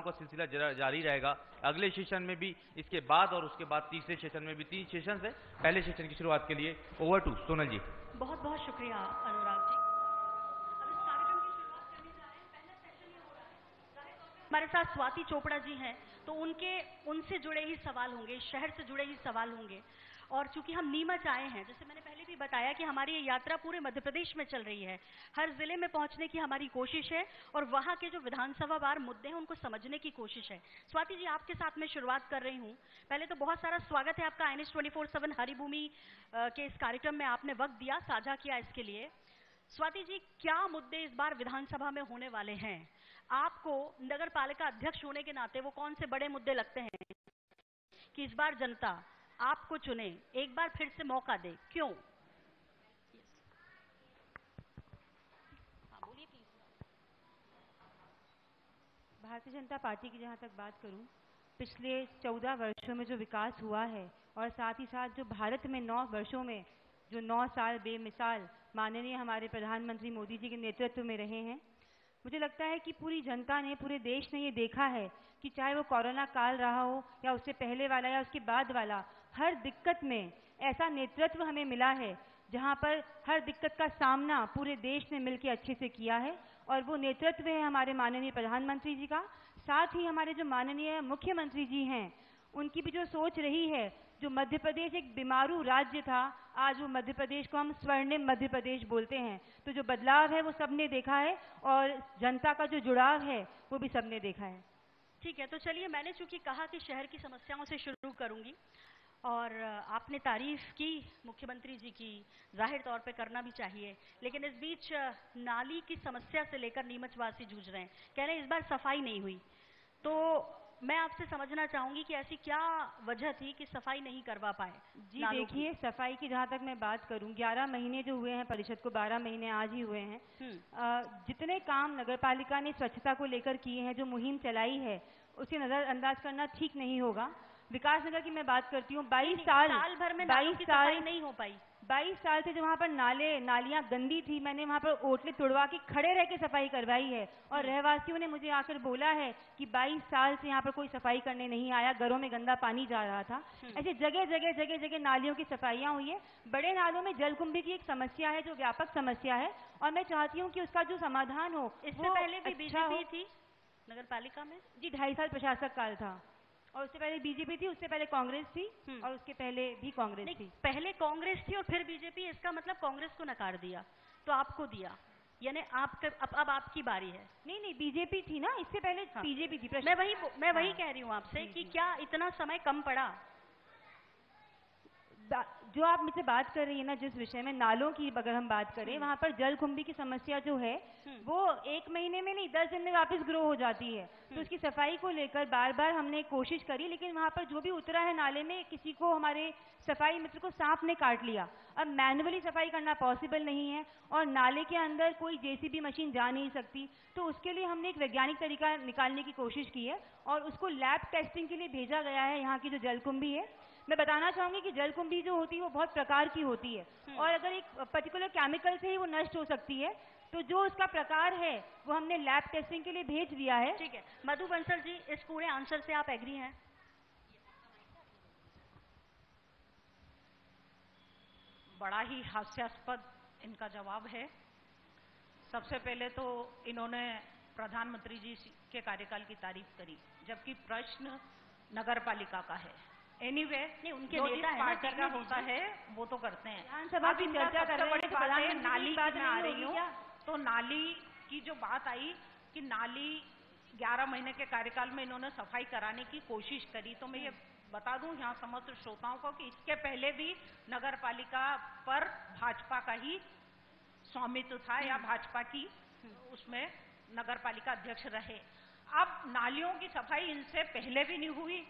का सिलसिला जारी रहेगा। अगले सेशन में भी, इसके बाद और उसके बाद तीसरे सेशन में भी 3 सेशन है। पहले सेशन की शुरुआत के लिए ओवर टू सोनल जी। बहुत बहुत शुक्रिया अनुराग जी। अब इस कार्यक्रम की शुरुआत करने जा रहे हैं। पहला सेशन ये हो रहा है, हमारे साथ स्वाति चोपड़ा जी हैं, तो उनसे जुड़े ही सवाल होंगे, शहर से जुड़े ही सवाल होंगे। और चूंकि हम नीमच आए हैं, जैसे मैंने पहले भी बताया कि हमारी ये यात्रा पूरे मध्य प्रदेश में चल रही है, हर जिले में पहुंचने की हमारी कोशिश है और वहां के जो विधानसभा वार मुद्दे हैं उनको समझने की कोशिश है। स्वाति जी, आपके साथ मैं शुरुआत कर रही हूं। पहले तो बहुत सारा स्वागत है आपका INS 24/7 हरिभूमि के इस कार्यक्रम में, आपने वक्त दिया, साझा किया, इसके लिए। स्वाति जी, क्या मुद्दे इस बार विधानसभा में होने वाले हैं? आपको नगर पालिका अध्यक्ष होने के नाते वो कौन से बड़े मुद्दे लगते हैं कि इस बार जनता आपको चुने, एक बार फिर से मौका दे, क्यों? बोलिए प्लीज। भारतीय जनता पार्टी की जहां तक बात करूं, पिछले 14 वर्षों में जो विकास हुआ है और साथ ही साथ जो भारत में 9 वर्षों में जो 9 साल बेमिसाल माननीय हमारे प्रधानमंत्री मोदी जी के नेतृत्व में रहे हैं, मुझे लगता है कि पूरी जनता ने, पूरे देश ने ये देखा है कि चाहे वो कोरोना काल रहा हो या उससे पहले वाला या उसके बाद वाला, हर दिक्कत में ऐसा नेतृत्व हमें मिला है जहां पर हर दिक्कत का सामना पूरे देश ने मिलकर अच्छे से किया है। और वो नेतृत्व है हमारे माननीय प्रधानमंत्री जी का। साथ ही हमारे जो माननीय मुख्यमंत्री जी हैं, उनकी भी जो सोच रही है, जो मध्य प्रदेश एक बीमारू राज्य था, आज वो मध्य प्रदेश को हम स्वर्णिम मध्य प्रदेश बोलते हैं। तो जो बदलाव है वो सबने देखा है और जनता का जो जुड़ाव है वो भी सबने देखा है। ठीक है, तो चलिए, मैंने चूंकि कहा कि शहर की समस्याओं से शुरू करूंगी और आपने तारीफ की मुख्यमंत्री जी की, जाहिर तौर पे करना भी चाहिए, लेकिन इस बीच नाली की समस्या से लेकर नीमचवासी जूझ रहे हैं, कह रहे हैं इस बार सफाई नहीं हुई। तो मैं आपसे समझना चाहूंगी कि ऐसी क्या वजह थी कि सफाई नहीं करवा पाए? जी देखिए, सफाई की जहां तक मैं बात करूं, 11 महीने जो हुए हैं परिषद को, 12 महीने आज ही हुए हैं। जितने काम नगरपालिका ने स्वच्छता को लेकर किए हैं, जो मुहिम चलाई है, उसे नजरअंदाज करना ठीक नहीं होगा। विकासनगर की मैं बात करती हूँ, 22 साल भर में 22 साल नहीं हो पाई। 22 साल से जो वहाँ पर नालियाँ गंदी थी, मैंने वहाँ पर ओटले तुड़वा के खड़े रह के सफाई करवाई है और रहवासियों ने मुझे आकर बोला है कि 22 साल से यहाँ पर कोई सफाई करने नहीं आया, घरों में गंदा पानी जा रहा था। ऐसे जगह जगह नालियों की सफाइयाँ हुई है। बड़े नालों में जलकुंभी की एक समस्या है जो व्यापक समस्या है और मैं चाहती हूँ कि उसका जो समाधान हो। इससे पहले भी बीजेपी थी नगर पालिका में? जी, 2.5 साल प्रशासक काल था और उससे पहले बीजेपी थी, उससे पहले कांग्रेस थी और उसके पहले भी कांग्रेस थी। पहले कांग्रेस थी और फिर बीजेपी, इसका मतलब कांग्रेस को नकार दिया तो आपको दिया, यानी अब आपकी बारी है। नहीं, बीजेपी थी ना, इससे पहले बीजेपी थी। मैं वही कह रही हूँ आपसे कि क्या इतना समय कम पड़ा? जो आप मुझसे बात कर रही है ना, जिस विषय में नालों की अगर हम बात करें, वहाँ पर जलकुंभी की समस्या जो है वो 1 महीने में नहीं, 10 दिन में वापस ग्रो हो जाती है। तो उसकी सफाई को लेकर बार बार हमने कोशिश करी, लेकिन वहाँ पर जो भी उतरा है नाले में, किसी को, हमारे सफाई मित्र को सांप ने काट लिया। अब मैनुअली सफाई करना पॉसिबल नहीं है और नाले के अंदर कोई JCB मशीन जा नहीं सकती, तो उसके लिए हमने एक वैज्ञानिक तरीका निकालने की कोशिश की है और उसको लैब टेस्टिंग के लिए भेजा गया है। यहाँ की जो जलकुंभी है, मैं बताना चाहूंगी कि जलकुंभी जो होती है वो बहुत प्रकार की होती है और अगर एक पर्टिकुलर केमिकल से ही वो नष्ट हो सकती है, तो जो उसका प्रकार है वो हमने लैब टेस्टिंग के लिए भेज दिया है। ठीक है, मधु बंसल जी, इस पूरे आंसर से आप एग्री हैं? बड़ा ही हास्यास्पद इनका जवाब है। सबसे पहले तो इन्होंने प्रधानमंत्री जी के कार्यकाल की तारीफ करी, जबकि प्रश्न नगर पालिका का है। एनीवे, उनके जो नेता पार्टी का होता है वो तो करते हैं। विधानसभा की चर्चा कर रहे हैं, नाली की बात आ रही हूँ, तो नाली की जो बात आई कि नाली 11 महीने के कार्यकाल में इन्होंने सफाई कराने की कोशिश करी, तो मैं ये बता दूं यहाँ समस्त श्रोताओं को कि इसके पहले भी नगर पालिका पर भाजपा का ही स्वामित्व था या भाजपा की उसमें नगर पालिका अध्यक्ष रहे। अब नालियों की सफाई इनसे पहले भी नहीं हुई।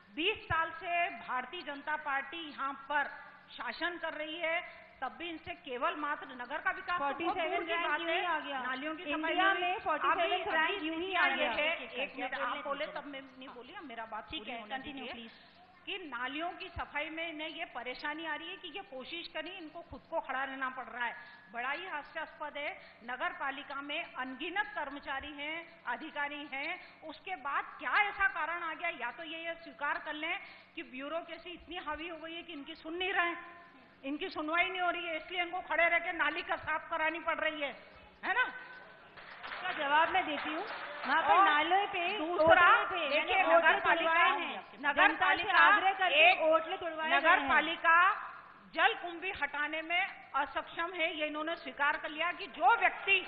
20 साल से भारतीय जनता पार्टी यहाँ पर शासन कर रही है, तब भी इनसे केवल मात्र नगर का विकास 47 रैंक यूं ही आ गया। नालियों की इंडिया में 47 रैंक यूं ही आ गया है। एक मिनट आप बोले तब मैं नहीं बोली, मेरा बात ठीक है, कंटिन्यू प्लीज। कि नालियों की सफाई में इन्हें ये परेशानी आ रही है कि ये कोशिश करी, इनको खुद को खड़ा रहना पड़ रहा है। बड़ा ही हास्यास्पद है। नगर पालिका में अनगिनत कर्मचारी हैं, अधिकारी हैं, उसके बाद क्या ऐसा कारण आ गया? या तो ये स्वीकार कर लें कि ब्यूरोक्रेसी इतनी हावी हो गई है कि इनकी सुन नहीं रहे, इनकी सुनवाई नहीं हो रही है, इसलिए इनको खड़े रह के नाली का साफ करानी पड़ रही है ना? इसका जवाब मैं देती हूँ। वहाँ पर नाले पे दूसरा देखिए, नगर पालिका जल कुंभी हटाने में असक्षम है। ये इन्होंने स्वीकार कर लिया कि जो व्यक्ति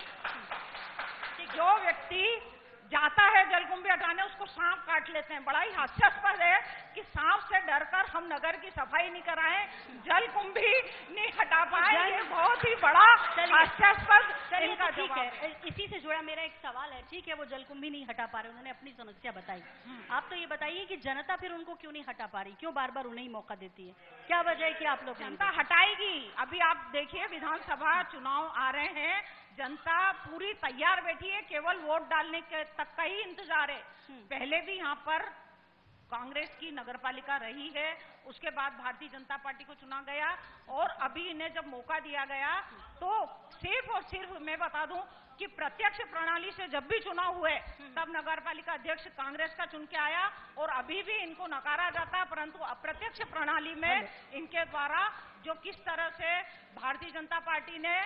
जाता है जलकुंभी हटाने, उसको सांप काट लेते हैं। बड़ा ही हास्यास्पद है कि सांप से डरकर हम नगर की सफाई नहीं कराएं, जलकुंभी नहीं हटा पाए। ये बहुत ही बड़ा हास्यास्पद इनका ठीक है। इसी से जुड़ा मेरा एक सवाल है। ठीक है, वो जलकुंभी नहीं हटा पा रहे, उन्होंने अपनी समस्या बताई। आप तो ये बताइए कि जनता फिर उनको क्यों नहीं हटा पा रही, क्यों बार बार उन्हें ही मौका देती है? क्या वजह है कि आप लोग? जनता हटाएगी। अभी आप देखिए, विधानसभा चुनाव आ रहे हैं, जनता पूरी तैयार बैठी है, केवल वोट डालने के तक का ही इंतजार है। पहले भी यहाँ पर कांग्रेस की नगरपालिका रही है, उसके बाद भारतीय जनता पार्टी को चुना गया, और अभी इन्हें जब मौका दिया गया तो सिर्फ और सिर्फ मैं बता दूं कि प्रत्यक्ष प्रणाली से जब भी चुनाव हुए तब नगरपालिका अध्यक्ष कांग्रेस का चुन के आया, और अभी भी इनको नकारा जाता। परंतु अप्रत्यक्ष प्रणाली में इनके द्वारा जो किस तरह से भारतीय जनता पार्टी ने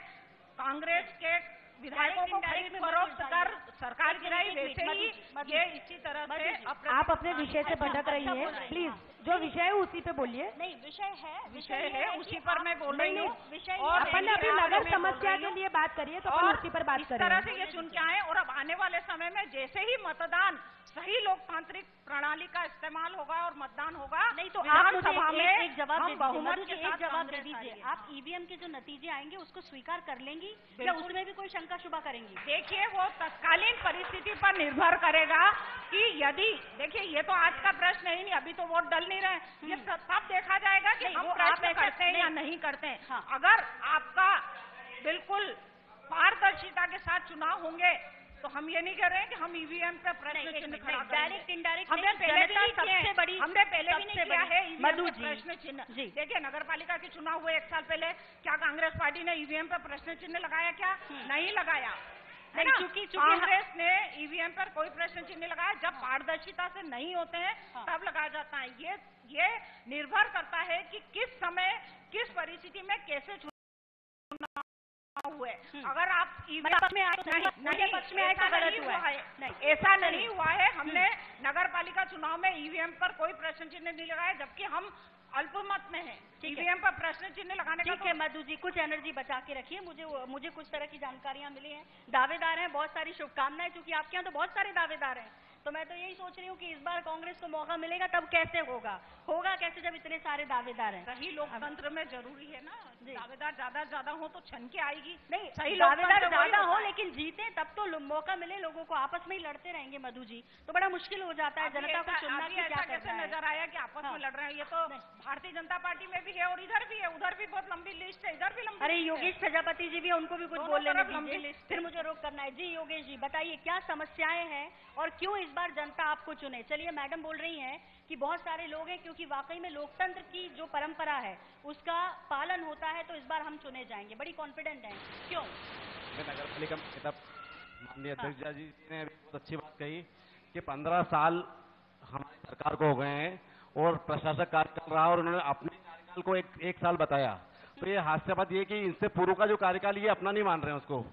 कांग्रेस के विधायकों को खरीद फरोख्त कर सरकार गिराई, वैसे ही ये इसी तरह से आप अपने विषय से भटक रही है। प्लीज, जो विषय है उसी पे बोलिए। नहीं, विषय है उसी पर मैं बोल रही हूँ। और अपन अभी नगर समस्या के लिए बात करिए तो अपन उसी पर बात करें। इस तरह से ये चुन के आए, और अब आने वाले समय में जैसे ही मतदान सही लोकतांत्रिक प्रणाली का इस्तेमाल होगा और मतदान होगा, नहीं तो आप मुझे एक जवाब दे दीजिए। आप ईवीएम के जो नतीजे आएंगे उसको स्वीकार कर लेंगी या उसमें भी कोई शंका शुबा करेंगी? देखिए, वो तत्कालीन परिस्थिति पर निर्भर करेगा कि यदि, देखिए ये तो आज का प्रश्न ही नहीं, अभी तो वोट डल नहीं रहे, ये तब देखा जाएगा कि हम प्रश्न करते हैं या नहीं करते हैं। हाँ। अगर आपका बिल्कुल पारदर्शिता के साथ चुनाव होंगे तो हम ये नहीं कह रहे हैं कि हम ईवीएम पे प्रश्न चिन्ह खड़ा करेंगे। डायरेक्ट इनडायरेक्ट हमने पहले भी नहीं किया है मधु ईवीएम पे प्रश्न चिन्ह। देखिए, नगर पालिका के चुनाव हुए 1 साल पहले, क्या कांग्रेस पार्टी ने ईवीएम पे प्रश्न चिन्ह लगाया? क्या नहीं लगाया? नहीं, चूंकि कांग्रेस ने ईवीएम पर कोई प्रश्न चिन्ह लगाया, जब पारदर्शिता से नहीं होते हैं तब लगाया जाता है। ये निर्भर करता है कि किस समय किस परिस्थिति में कैसे चुनाव हुए। अगर आप पक्ष में आए तो गलत हुआ है। ऐसा नहीं हुआ है। हमने नगर पालिका चुनाव में ईवीएम पर कोई प्रश्न चिन्ह नहीं लगाया, जबकि हम अल्पमत में हैं। ईवीएम पर प्रश्न चिन्ह लगाने का। ठीक है मधु जी, कुछ एनर्जी बचा के रखिए। मुझे कुछ तरह की जानकारियां मिली हैं, दावेदार हैं, बहुत सारी शुभकामनाएं, क्योंकि आपके यहाँ तो बहुत सारे दावेदार हैं। तो मैं तो यही सोच रही हूँ कि इस बार कांग्रेस को मौका मिलेगा, तब कैसे होगा कैसे जब इतने सारे दावेदार हैं। सही लोकतंत्र में जरूरी है ना, दावेदार ज्यादा हो तो छन के आएगी। नहीं, सही दावेदार ज्यादा हो लेकिन जीते तब तो मौका मिले लोगों को। आपस में ही लड़ते रहेंगे मधु जी तो बड़ा मुश्किल हो जाता है जनता को चुनना कि क्या कैसे नजर आया कि आपस में लड़ रहे हैं। ये तो भारतीय जनता पार्टी में भी है और इधर भी है, उधर भी बहुत लंबी लिस्ट है, इधर भी लंबी। अरे योगेश प्रजापति जी भी है, उनको भी कुछ बोल लेने दीजिए, फिर मुझे रोक करना है। जी योगेश जी बताइए, क्या समस्याएं हैं और क्यों इस बार जनता आपको चुने? चलिए, मैडम बोल रही हैं कि बहुत सारे लोग हैं, क्योंकि वाकई में लोकतंत्र की जो परंपरा है उसका पालन होता है, तो इस बार हम चुने जाएंगे। बड़ी कॉन्फिडेंट हैं, क्यों? नगर पालिका माननीय अध्यक्ष जी ने बहुत अच्छी बात कही कि 15 साल हमारी सरकार को हो गए हैं और प्रशासक कार्य चल रहा है, और उन्होंने अपने कार्यकाल को एक साल बताया। तो ये हास्यास्पद ये कि इनसे पूर्व का जो कार्यकाल ये अपना नहीं मान रहे हैं उसको।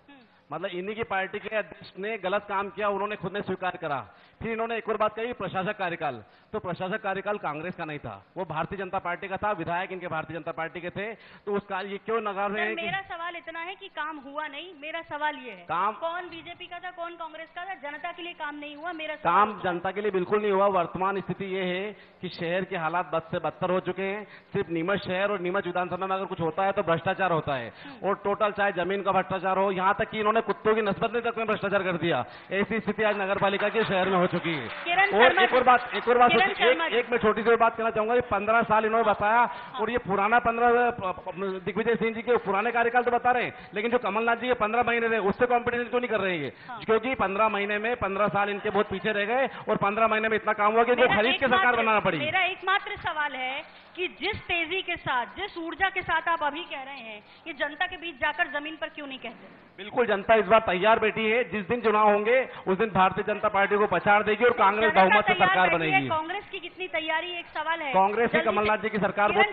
मतलब इन्हीं की पार्टी के अध्यक्ष ने गलत काम किया, उन्होंने खुद ने स्वीकार करा। फिर इन्होंने एक और बात कही, प्रशासक कार्यकाल। तो प्रशासक कार्यकाल कांग्रेस का नहीं था, वो भारतीय जनता पार्टी का था, विधायक इनके भारतीय जनता पार्टी के थे। तो उस कार्य ये क्यों नकार रहे हैं? मेरा सवाल इतना है कि काम हुआ नहीं। मेरा सवाल ये है, काम कौन बीजेपी का था, कौन कांग्रेस का था? जनता के लिए काम नहीं हुआ। मेरा काम जनता के लिए बिल्कुल नहीं हुआ। वर्तमान स्थिति ये है कि शहर के हालात बद से बदतर हो चुके हैं। सिर्फ नीमच शहर और नीमच विधानसभा में अगर कुछ होता है तो भ्रष्टाचार होता है, और टोटल चाहे जमीन का भ्रष्टाचार हो, यहाँ तक कि इन्होंने कुत्तों की नस्बत तक में भ्रष्टाचार कर दिया। ऐसी स्थिति आज नगर पालिका के शहर में हो चुकी है। और एक और बात एक मैं छोटी सी बात कहना चाहूंगा। 15 साल इन्होंने बताया और ये पुराना 15 दिग्विजय सिंह जी के पुराने कार्यकाल तो बता रहे हैं, लेकिन जो कमलनाथ जी के 15 महीने रहे उससे कॉम्पिटिशन क्यों नहीं कर रहे हैं? क्योंकि 15 महीने में 15 साल इनके बहुत पीछे रह गए और 15 महीने में इतना काम हुआ कि इनको खरीद के सरकार बनाना पड़ी। मेरा एकमात्र सवाल है कि जिस तेजी के साथ, जिस ऊर्जा के साथ आप अभी कह रहे हैं, ये जनता के बीच जाकर जमीन पर क्यों नहीं कहते? बिल्कुल, जनता इस बार तैयार बैठी है। जिस दिन चुनाव होंगे उस दिन भारतीय जनता पार्टी को पछाड़ देगी और कांग्रेस बहुमत से सरकार बनेगी। कांग्रेस की कितनी तैयारी, एक सवाल है। कांग्रेस से कमलनाथ जी की सरकार। किरण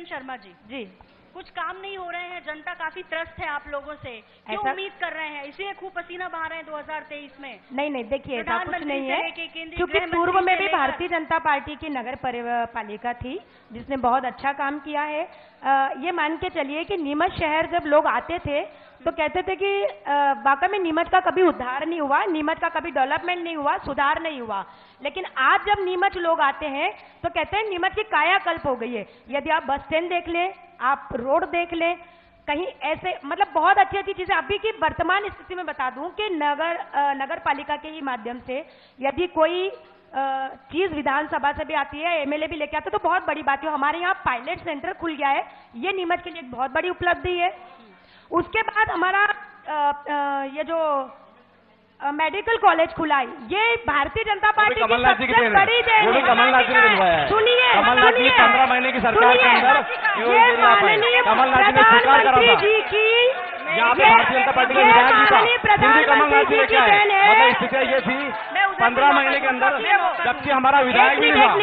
शर्मा जी कुछ काम नहीं हो रहे हैं, जनता काफी त्रस्त है आप लोगों से, क्यों उम्मीद कर रहे हैं? इसलिए खूब पसीना बहा रहे हैं 2023 में। नहीं, देखिए ऐसा कुछ नहीं है, क्योंकि पूर्व में भी भारतीय जनता पार्टी की नगर पालिका थी जिसने बहुत अच्छा काम किया है। ये मान के चलिए कि नीमच शहर जब लोग आते थे तो कहते थे कि वाकई में नीमच का कभी उद्धार नहीं हुआ, नीमच का कभी डेवलपमेंट नहीं हुआ, सुधार नहीं हुआ। लेकिन आज जब नीमच लोग आते हैं तो कहते हैं नीमच की कायाकल्प हो गई है। यदि आप बस स्टैंड देख लें, आप रोड देख लें, कहीं ऐसे मतलब बहुत अच्छी अच्छी चीजें। अभी की वर्तमान स्थिति में बता दूं कि नगर पालिका के ही माध्यम से यदि कोई चीज विधानसभा से भी आती है, एमएलए भी लेके आते हैं तो बहुत बड़ी बात है। हमारे यहाँ पायलट सेंटर खुल गया है, ये नीमच के लिए एक बहुत बड़ी उपलब्धि है। उसके बाद हमारा ये जो मेडिकल कॉलेज खुला है, ये भारतीय जनता पार्टी की सबसे बड़ी देन है। कमलनाथ जी ने दिलवाया है। सुनिए, कमलनाथ जी 15 महीने की सरकार के अंदर ये माननीय प्रधानमंत्री जी की, यहाँ पे भारतीय जनता पार्टी का विधायक जी था, कमलनाथ जी लेके आए। मतलब स्थिति ये थी 15 महीने के अंदर, जबकि हमारा विधायक भी था,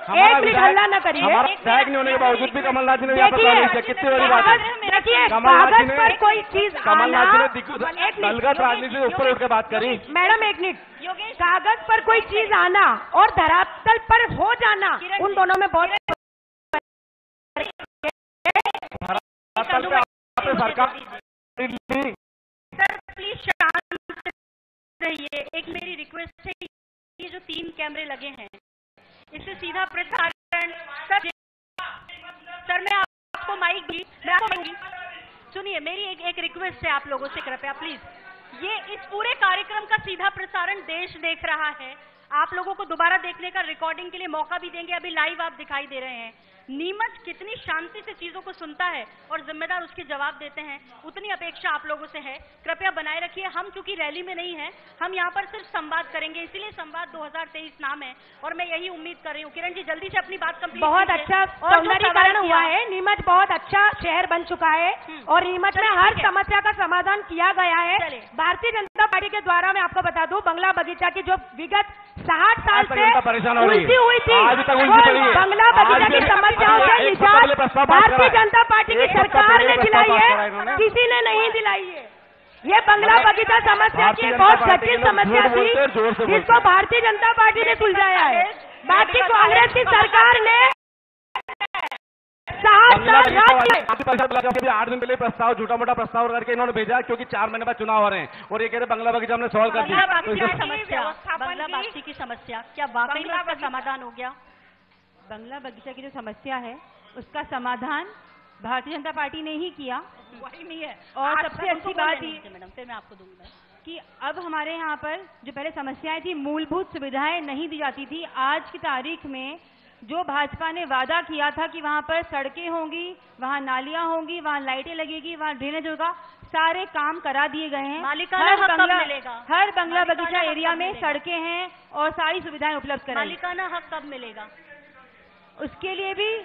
एक मिनट हल्ला न करिए। हमारा विधायक नहीं होने के बावजूद भी कमलनाथ जी ने यहाँ पर कांग्रेस किया। कितनी बड़ी बात है। देखिए, कागज पर कोई चीज कमलनाथ जी ने दलगत राजनीति से ऊपर उठ के बात करी। मैडम एक मिनट, कागज पर कोई चीज आना और धरातल पर हो जाना, उन दोनों में बहुत सरकार। सर प्लीज शांत रहिए, एक मेरी रिक्वेस्ट है, ये जो 3 कैमरे लगे हैं इससे सीधा प्रसारण। सर मैं आपको माइक दी, सुनिए मेरी एक रिक्वेस्ट है आप लोगों से, कृपया प्लीज, ये इस पूरे कार्यक्रम का सीधा प्रसारण देश देख रहा है। आप लोगों को दोबारा देखने का, रिकॉर्डिंग के लिए मौका भी देंगे। अभी लाइव आप दिखाई दे रहे हैं। नीमच कितनी शांति से चीजों को सुनता है और जिम्मेदार उसके जवाब देते हैं, उतनी अपेक्षा आप लोगों से है। कृपया बनाए रखिए। हम चूंकि रैली में नहीं है, हम यहाँ पर सिर्फ संवाद करेंगे, इसीलिए संवाद 2023 नाम है और मैं यही उम्मीद कर रही हूँ। किरण जी जल्दी से अपनी बात कंप्लीट। बहुत अच्छा सौंदर्यीकरण हुआ है, नीमच बहुत अच्छा शहर बन चुका है और नीमच में हर समस्या का समाधान किया गया है भारतीय जनता पार्टी के द्वारा। मैं आपको बता दूं, बंगला बगीचा की जो विगत 60 साल से उलझी हुई थी, बंगला बगीचा की समस्याओं से निजात भारतीय जनता पार्टी की सरकार ने दिलाई है, किसी ने नहीं दिलाई है। ये बंगला बगीचा समस्या की बहुत जटिल समस्या थी जिसको भारतीय जनता पार्टी ने सुलझाया है। बाकी कांग्रेस की सरकार ने 8 दिन पहले प्रस्ताव, झूठा मोटा प्रस्ताव करके इन्होंने भेजा, क्योंकि 4 महीने बाद चुनाव हो रहे हैं और ये कह रहे बंगला बगीचा हमने सॉल्व कर दिया। बंगला बगीचा की समस्या क्या वाकई में उसका समाधान हो गया? बंगला बगीचा की जो समस्या है उसका समाधान भारतीय जनता पार्टी ने ही किया, वही नहीं है। और सबसे अच्छी बात ये मैडम, फिर मैं आपको दूंगा कि अब हमारे यहाँ पर जो पहले समस्याएं थी, मूलभूत सुविधाएं नहीं दी जाती थी, आज की तारीख में जो भाजपा ने वादा किया था कि वहां पर सड़कें होंगी, वहां नालियां होंगी, वहां लाइटें लगेगी, वहां ड्रेनेज होगा, सारे काम करा दिए गए हैं। हर बंगला बगीचा एरिया में सड़कें हैं और सारी सुविधाएं उपलब्ध कराई। मालिकाना हक कब मिलेगा? उसके लिए भी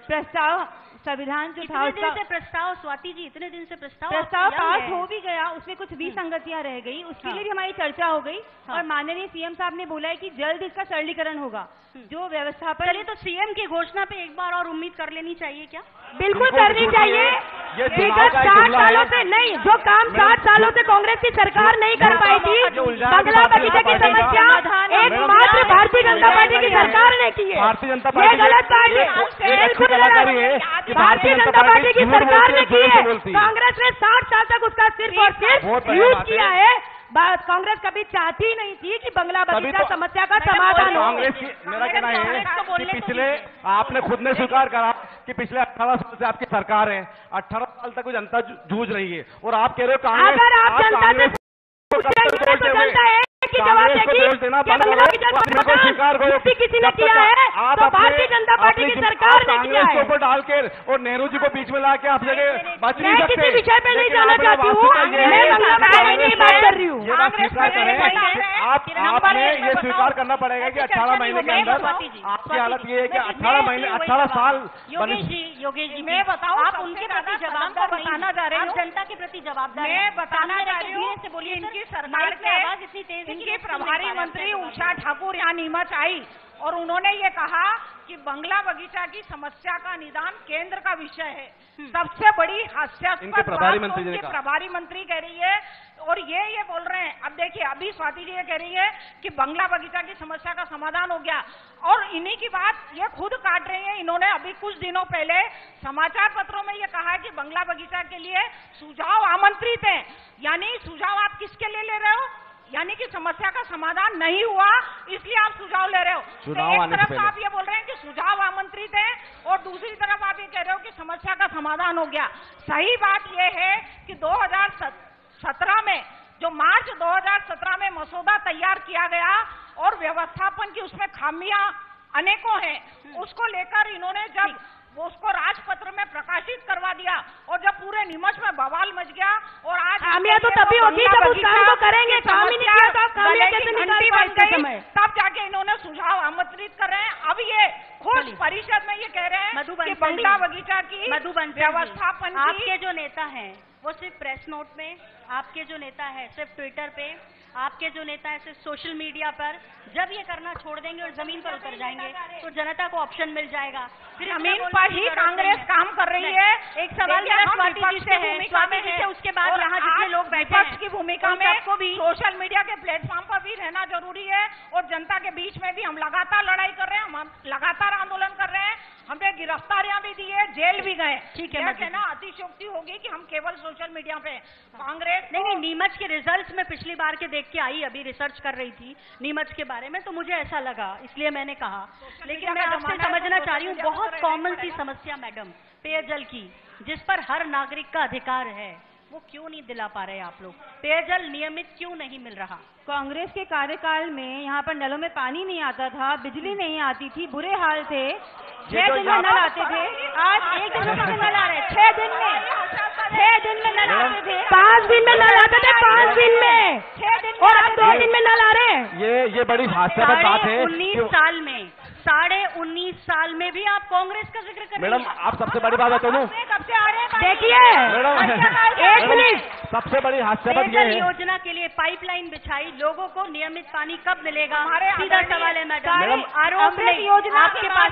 प्रस्ताव, संविधान जो था उसका प्रस्ताव, स्वाति जी इतने दिन से प्रस्ताव पास हो भी गया, उसमें कुछ विसंगतियां रह गई, उसके लिए भी हमारी चर्चा हो गई और माननीय सीएम साहब ने बोला है कि जल्द इसका सरलीकरण होगा। जो व्यवस्था पर चलिए, तो सीएम की घोषणा पे एक बार और उम्मीद कर लेनी चाहिए क्या? बिल्कुल करनी चाहिए। विगत 60 सालों से नहीं, जो काम 60 सालों से कांग्रेस की सरकार नहीं कर पाई थी, बंगला बगीचा की समस्या एकमात्र भारतीय जनता पार्टी की सरकार ने की है। भारतीय जनता पार्टी गलत पार्टी भारतीय जनता पार्टी की सरकार ने की है। कांग्रेस ने 60 साल तक उसका सिर्फ और सिर्फ यूज किया है। कांग्रेस कभी चाहती ही नहीं थी कि बंगला बगीचा समस्या का समाधान हो। कांग्रेस की मेरा कहना है कि पिछले, आपने खुद ने स्वीकार करा कि पिछले 18 साल से आपकी सरकार है, 18 साल तक जनता जूझ रही है और आप कह रहे हो कांग्रेस, अगर आप जनता से जनता है कि जवाब देगी, सरकार को किसी ने किया है तो भारतीय जनता पार्टी की सरकार ने किया है। ऊपर डाल के और नेहरू जी को बीच में ला के आप जगह बच नहीं सकते। किसी विषय पे नहीं जाना चाहती हूँ, मैं बात कर रही हूँ। ये बात स्वीकार करें, आपने ये स्वीकार करना पड़ेगा कि 18 महीने के अंदर आपकी हालत ये है कि 18 साल। योगेश जी मैं बताऊं, आप उनके प्रति जवाबदार बताना जा रहे हैं, जनता के प्रति जवाबदार। मैं बताना जा रही हूँ से बोलिए, इनकी सरकार के आवाज इतनी तेज है इनकी प्रभारी मंत्री उषा ठाकुर यहाँ नीमच आई और उन्होंने ये कहा कि बंगला बगीचा की समस्या का निदान केंद्र का विषय है। सबसे बड़ी हास्यास्पद प्रभारी बात मंत्री उनकी प्रभारी मंत्री कह रही है और ये बोल रहे हैं। अब देखिए, अभी स्वाति जी ये कह रही है कि बंगला बगीचा की समस्या का समाधान हो गया और इन्हीं की बात ये खुद काट रही है। इन्होंने अभी कुछ दिनों पहले समाचार पत्रों में ये कहा है कि बंगला बगीचा के लिए सुझाव आमंत्रित हैं। यानी सुझाव आप किसके लिए ले रहे हो? यानी कि समस्या का समाधान नहीं हुआ इसलिए आप सुझाव ले रहे हो। तो एक तरफ आप ये बोल रहे हैं कि सुझाव आमंत्रित है और दूसरी तरफ आप ये कह रहे हो कि समस्या का समाधान हो गया। सही बात यह है कि 2017 में, जो मार्च 2017 में मसौदा तैयार किया गया और व्यवस्थापन की उसमें खामियां अनेकों हैं, उसको लेकर इन्होंने जब वो उसको राजपत्र में प्रकाशित करवा दिया और जब पूरे नीमच में बवाल मच गया और आज खामियां तो तभी होगी जब उस काम को करेंगे। काम ही नहीं किया तो खामियां कैसे निकाल पाएंगे समय? तब जाके इन्होंने सुझाव आमंत्रित कर रहे हैं। अब ये खुद परिषद में ये कह रहे हैं कि बंगला बगीचा की व्यवस्थापन, आपके जो नेता हैं वो सिर्फ प्रेस नोट में, आपके जो नेता है सिर्फ ट्विटर पे, आपके जो नेता है सिर्फ सोशल मीडिया पर, जब ये करना छोड़ देंगे और जमीन पर उतर जाएंगे तो जनता को ऑप्शन मिल जाएगा। फिर जमीन पर ही कांग्रेस काम कर रही है। एक सवाल मेरा स्वाति जी से है, स्वाति जी से उसके बाद यहाँ जितने लोग बैठे हैं की भूमिका में सबको भी सोशल मीडिया के प्लेटफॉर्म पर भी रहना जरूरी है और जनता के बीच में भी हम लगातार लड़ाई कर रहे हैं, हम लगातार आंदोलन कर रहे हैं, हमने गिरफ्तारियां भी दी है, जेल भी गए। ठीक है, कहना अतिशयोक्ति होगी कि हम केवल सोशल मीडिया पे कांग्रेस नहीं, नीमच के रिजल्ट्स में पिछली बार के देख के आई, अभी रिसर्च कर रही थी नीमच के बारे में तो मुझे ऐसा लगा, इसलिए मैंने कहा। लेकिन मैं आपसे समझना चाह रही हूँ, बहुत कॉमन सी समस्या मैडम, पेयजल की, जिस पर हर नागरिक का अधिकार है, वो क्यों नहीं दिला पा रहे आप लोग? पेयजल नियमित क्यों नहीं मिल रहा? कांग्रेस के कार्यकाल में यहाँ पर नलों में पानी नहीं आता था, बिजली नहीं आती थी, बुरे हाल थे। 6 दिन में नल आते थे, आज 1 दिन में नल आ रहे हैं। 6 दिन में नल आते थे, 5 दिन में नल आते थे, 5 दिन में, और अब 2 दिन में नल आ रहे हैं। ये बड़ी हास्यास्पद बात है। 19 साल में, 19.5 साल में भी आप कांग्रेस का जिक्र कर रहे हैं। मैडम, आप सबसे बड़ी बात बता दूं, देखिए मैडम, 1 मिनट, सबसे बड़ी हास्यास्पद ये है, योजना के लिए पाइपलाइन बिछाई, लोगों को नियमित पानी कब मिलेगा? सीधा सवाल है मैडम, आरोप नहीं, योजना आपके पास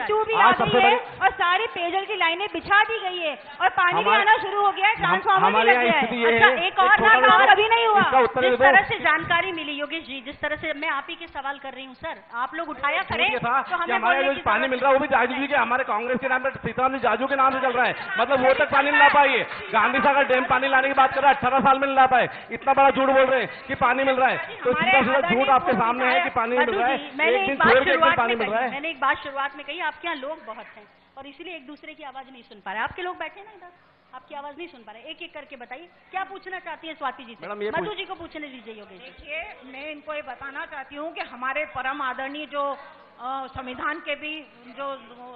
जो भी आ गई है और सारी पेयजल की लाइनें बिछा दी गई है और पानी भी आना शुरू हो गया है, ट्रांसफार्मर भी लग गया है। अच्छा, एक और काम कभी नहीं हुआ। जिस तरह से जानकारी मिली योगेश जी, जिस तरह से मैं आप ही के सवाल कर रही हूँ सर, आप लोग उठाया करें तो हमारे जो पानी मिल रहा है वो भी जाजू जी के, हमारे कांग्रेस के नाम पर, सीताराम जी जाजू के नाम से चल रहा है। मतलब वो तक पानी नहीं ला पाई है। गांधी सागर डैम पानी लाने की बात कर रहा है, 18 साल में नहीं ला पाए। इतना बड़ा झूठ बोल रहे हैं कि पानी मिल रहा है, तो सीधा सीधा झूठ आपके सामने है कि पानी मिल रहा है। एक दिन छोड़ के एक दिन पानी मिल रहा है। मैंने एक बात शुरुआत में कही, आपके यहाँ लोग बहुत हैं और इसीलिए एक दूसरे की आवाज नहीं सुन पा रहे। आपके लोग बैठे ना इधर, आपकी आवाज नहीं सुन पा रहे। एक एक करके बताइए क्या पूछना चाहती है स्वाति जी से? मधु जी को पूछने दीजिए। योगेश जी, देखिए, मैं इनको ये बताना चाहती हूँ कि हमारे परम आदरणीय जो संविधान के भी जो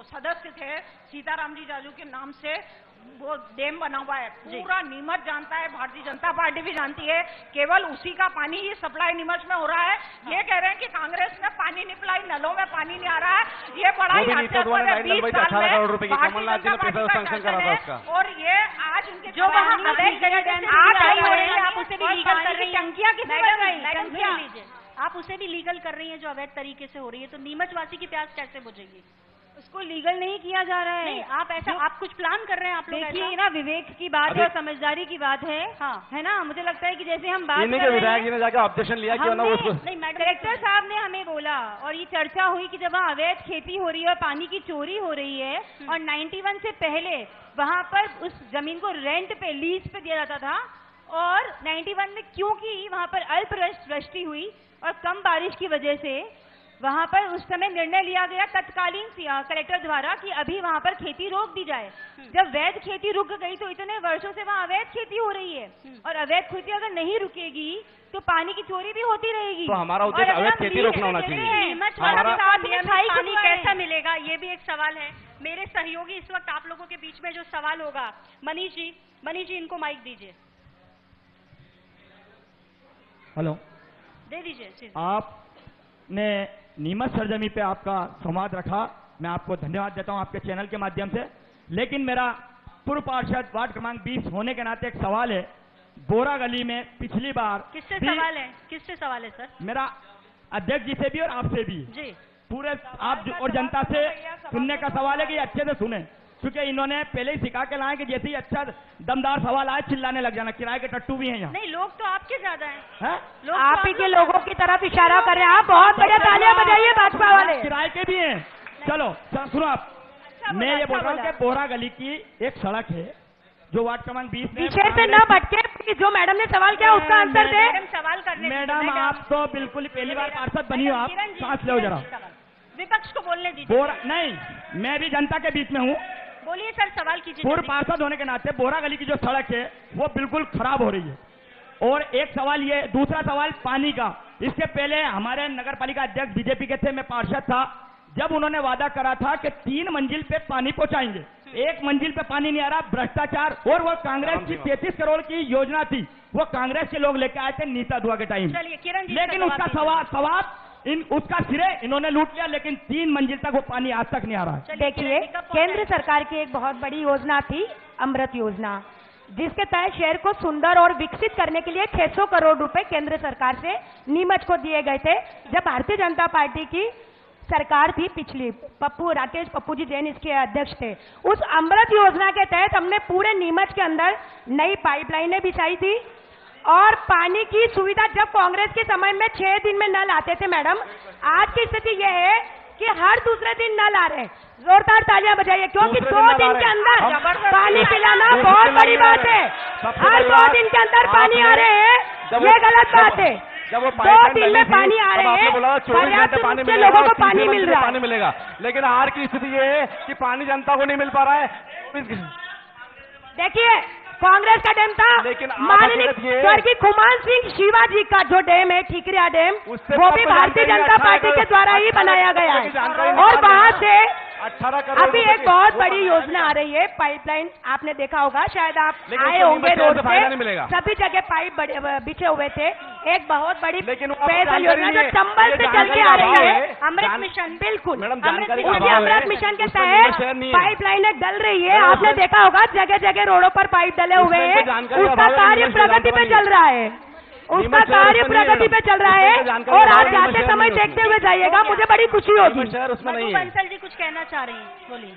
सदस्य थे सीताराम जी जाजू के नाम से वो डैम बना हुआ है, पूरा नीमच जानता है, भारतीय जनता पार्टी भी जानती है, केवल उसी का पानी ही सप्लाई नीमच में हो रहा है। ये कह रहे हैं कि कांग्रेस ने पानी नहीं पिलाई, नलों में पानी नहीं आ रहा है, ये बड़ा ही हास्यास्पद है। 20 साल में कमलनाथ जी ने पैसा सैंक्शन करा था उसका, और ये आज उनके जो वहाँ अवैध जगह आप उसे भी लीगल कर रही है, टंकियां किसने लगाई? टंकियां लीजिए, आप उसे भी लीगल कर रही हैं जो अवैध तरीके से हो रही है, तो नीमच वासी की प्यास कैसे बुझेगी? उसको लीगल नहीं किया जा रहा है। नहीं, आप ऐसा आप कुछ प्लान कर रहे हैं आप लोग? देखिए ना, विवेक की बात है और समझदारी की बात है। हाँ, है ना, मुझे लगता है कि जैसे हम बात कर विधायक जी ने जाकर ऑब्जेक्शन लिया कि ना उसको, नहीं, कलेक्टर साहब ने हमें बोला और ये चर्चा हुई कि जब वहाँ अवैध खेती हो रही है और पानी की चोरी हो रही है और 91 से पहले वहाँ पर उस जमीन को रेंट पे, लीज पे दिया जाता था, और 91 में क्योंकि वहाँ पर अल्प वृष्टि हुई और कम बारिश की वजह से वहां पर उस समय निर्णय लिया गया तत्कालीन कलेक्टर द्वारा कि अभी वहां पर खेती रोक दी जाए। जब वैध खेती रुक गई तो इतने वर्षों से वहां अवैध खेती हो रही है, और अवैध खेती अगर नहीं रुकेगी तो पानी की चोरी भी होती रहेगी। तो हमारा उद्देश्य अवैध खेती रोकना होना चाहिए। नीमच वाला पानी कैसा मिलेगा, ये भी एक सवाल है। मेरे सहयोगी इस वक्त आप लोगों के बीच में जो सवाल होगा, मनीष जी इनको माइक दीजिए। हेलो, दे दीजिए। आपने नीमच सरजमी पे आपका संवाद रखा, मैं आपको धन्यवाद देता हूं आपके चैनल के माध्यम से। लेकिन मेरा पूर्व पार्षद वार्ड क्रमांक 20 होने के नाते एक सवाल है। बोरा गली में पिछली बार किससे सवाल है सर? मेरा अध्यक्ष जी से भी और आपसे भी जी, पूरे आप और जनता से सुनने का सवाल है कि अच्छे से सुने, क्योंकि इन्होंने पहले ही सिखा के लाए कि जैसे ही अच्छा दमदार सवाल आए चिल्लाने लग जाना। किराए के टट्टू भी हैं यहाँ। नहीं, लोग तो आपके ज्यादा हैं। लोग आप ही के लोगों की तरफ इशारा कर रहे हैं। आप बहुत बढ़िया तालियां बजाइए भाजपा वाले। किराए के भी हैं। चलो सुनो आप, मैं ये बोल रहा हूँ कि बोरा गली की एक सड़क है जो वार्ड क्रमांक 20 विषय से न भटके, जो मैडम ने सवाल किया उसका आंसर दे। सवाल करने मैडम, आप तो बिल्कुल पहली बार पार्षद बनी हो, आप सांस लो जरा। विपक्ष को बोलने दीजिए। बोरा नहीं, मैं भी जनता के बीच में हूँ। बोलिए सर, सवाल कीजिए। पूर्व पार्षद होने के नाते बोरा गली की जो सड़क है वो बिल्कुल खराब हो रही है। और एक सवाल ये, दूसरा सवाल पानी का। इससे पहले हमारे नगर पालिका अध्यक्ष बीजेपी के थे, मैं पार्षद था, जब उन्होंने वादा करा था कि 3 मंजिल पे पानी पहुंचाएंगे, 1 मंजिल पे पानी नहीं आ रहा, भ्रष्टाचार। और वो कांग्रेस की 33 करोड़ की योजना थी, वो कांग्रेस के लोग लेके आए थे नीता दुआ के टाइम। लेकिन उसका सवाब उसका सिरे इन्होंने लूट लिया, लेकिन 3 मंजिल तक वो पानी आज तक नहीं आ रहा है। देखिए, केंद्र सरकार की एक बहुत बड़ी योजना थी अमृत योजना, जिसके तहत शहर को सुंदर और विकसित करने के लिए 600 करोड़ रुपए केंद्र सरकार से नीमच को दिए गए थे। जब भारतीय जनता पार्टी की सरकार थी पिछली, राकेश पप्पू जी जैन इसके अध्यक्ष थे, उस अमृत योजना के तहत हमने पूरे नीमच के अंदर नई पाइपलाइनें बिछाई थी। और पानी की सुविधा, जब कांग्रेस के समय में 6 दिन में नल आते थे मैडम, आज की स्थिति यह है कि हर दूसरे दिन नल आ रहे। जोरदार तालियां बजाइए, क्योंकि 2 दिन के अंदर पानी पिलाना बहुत बड़ी बात है। हर 2 दिन के अंदर पानी आ रहे हैं, ये गलत बात है। जब वो 2 दिन में पानी आ रहे हैं, पर्याप्त रूप से लोगों को पानी मिल रहा है। पानी मिलेगा, लेकिन हार की स्थिति ये है कि पानी जनता को नहीं मिल पा रहा है। देखिए, कांग्रेस का डैम था, लेकिन माननीय स्वर्गीय खुमान सिंह शिवाजी का जो डैम है ठीकरिया डैम, वो भी भारतीय जनता पार्टी के द्वारा ही बनाया गया है। और वहां से 18 करोड़ अभी एक बहुत बड़ी योजना आ रही है, पाइपलाइन। आपने देखा होगा, शायद आप आए होंगे रोड पे, सभी जगह पाइप बिछे हुए थे। एक बहुत बड़ी स्पेशल योजना जो चंबल से चल के आ रही है, अमृत मिशन। बिल्कुल, अमृत मिशन के तहत पाइपलाइनें डल रही है। आपने देखा होगा, जगह जगह रोडों पर पाइप डले हुए हैं। उसका कार्य प्रगति पे चल रहा है, उसका कार्य प्रगति पे चल रहा है। और आप जाते समय देखते हुए जाइएगा, मुझे बड़ी खुशी होगी। बंसल जी कुछ कहना चाह रही हैं, बोलिए।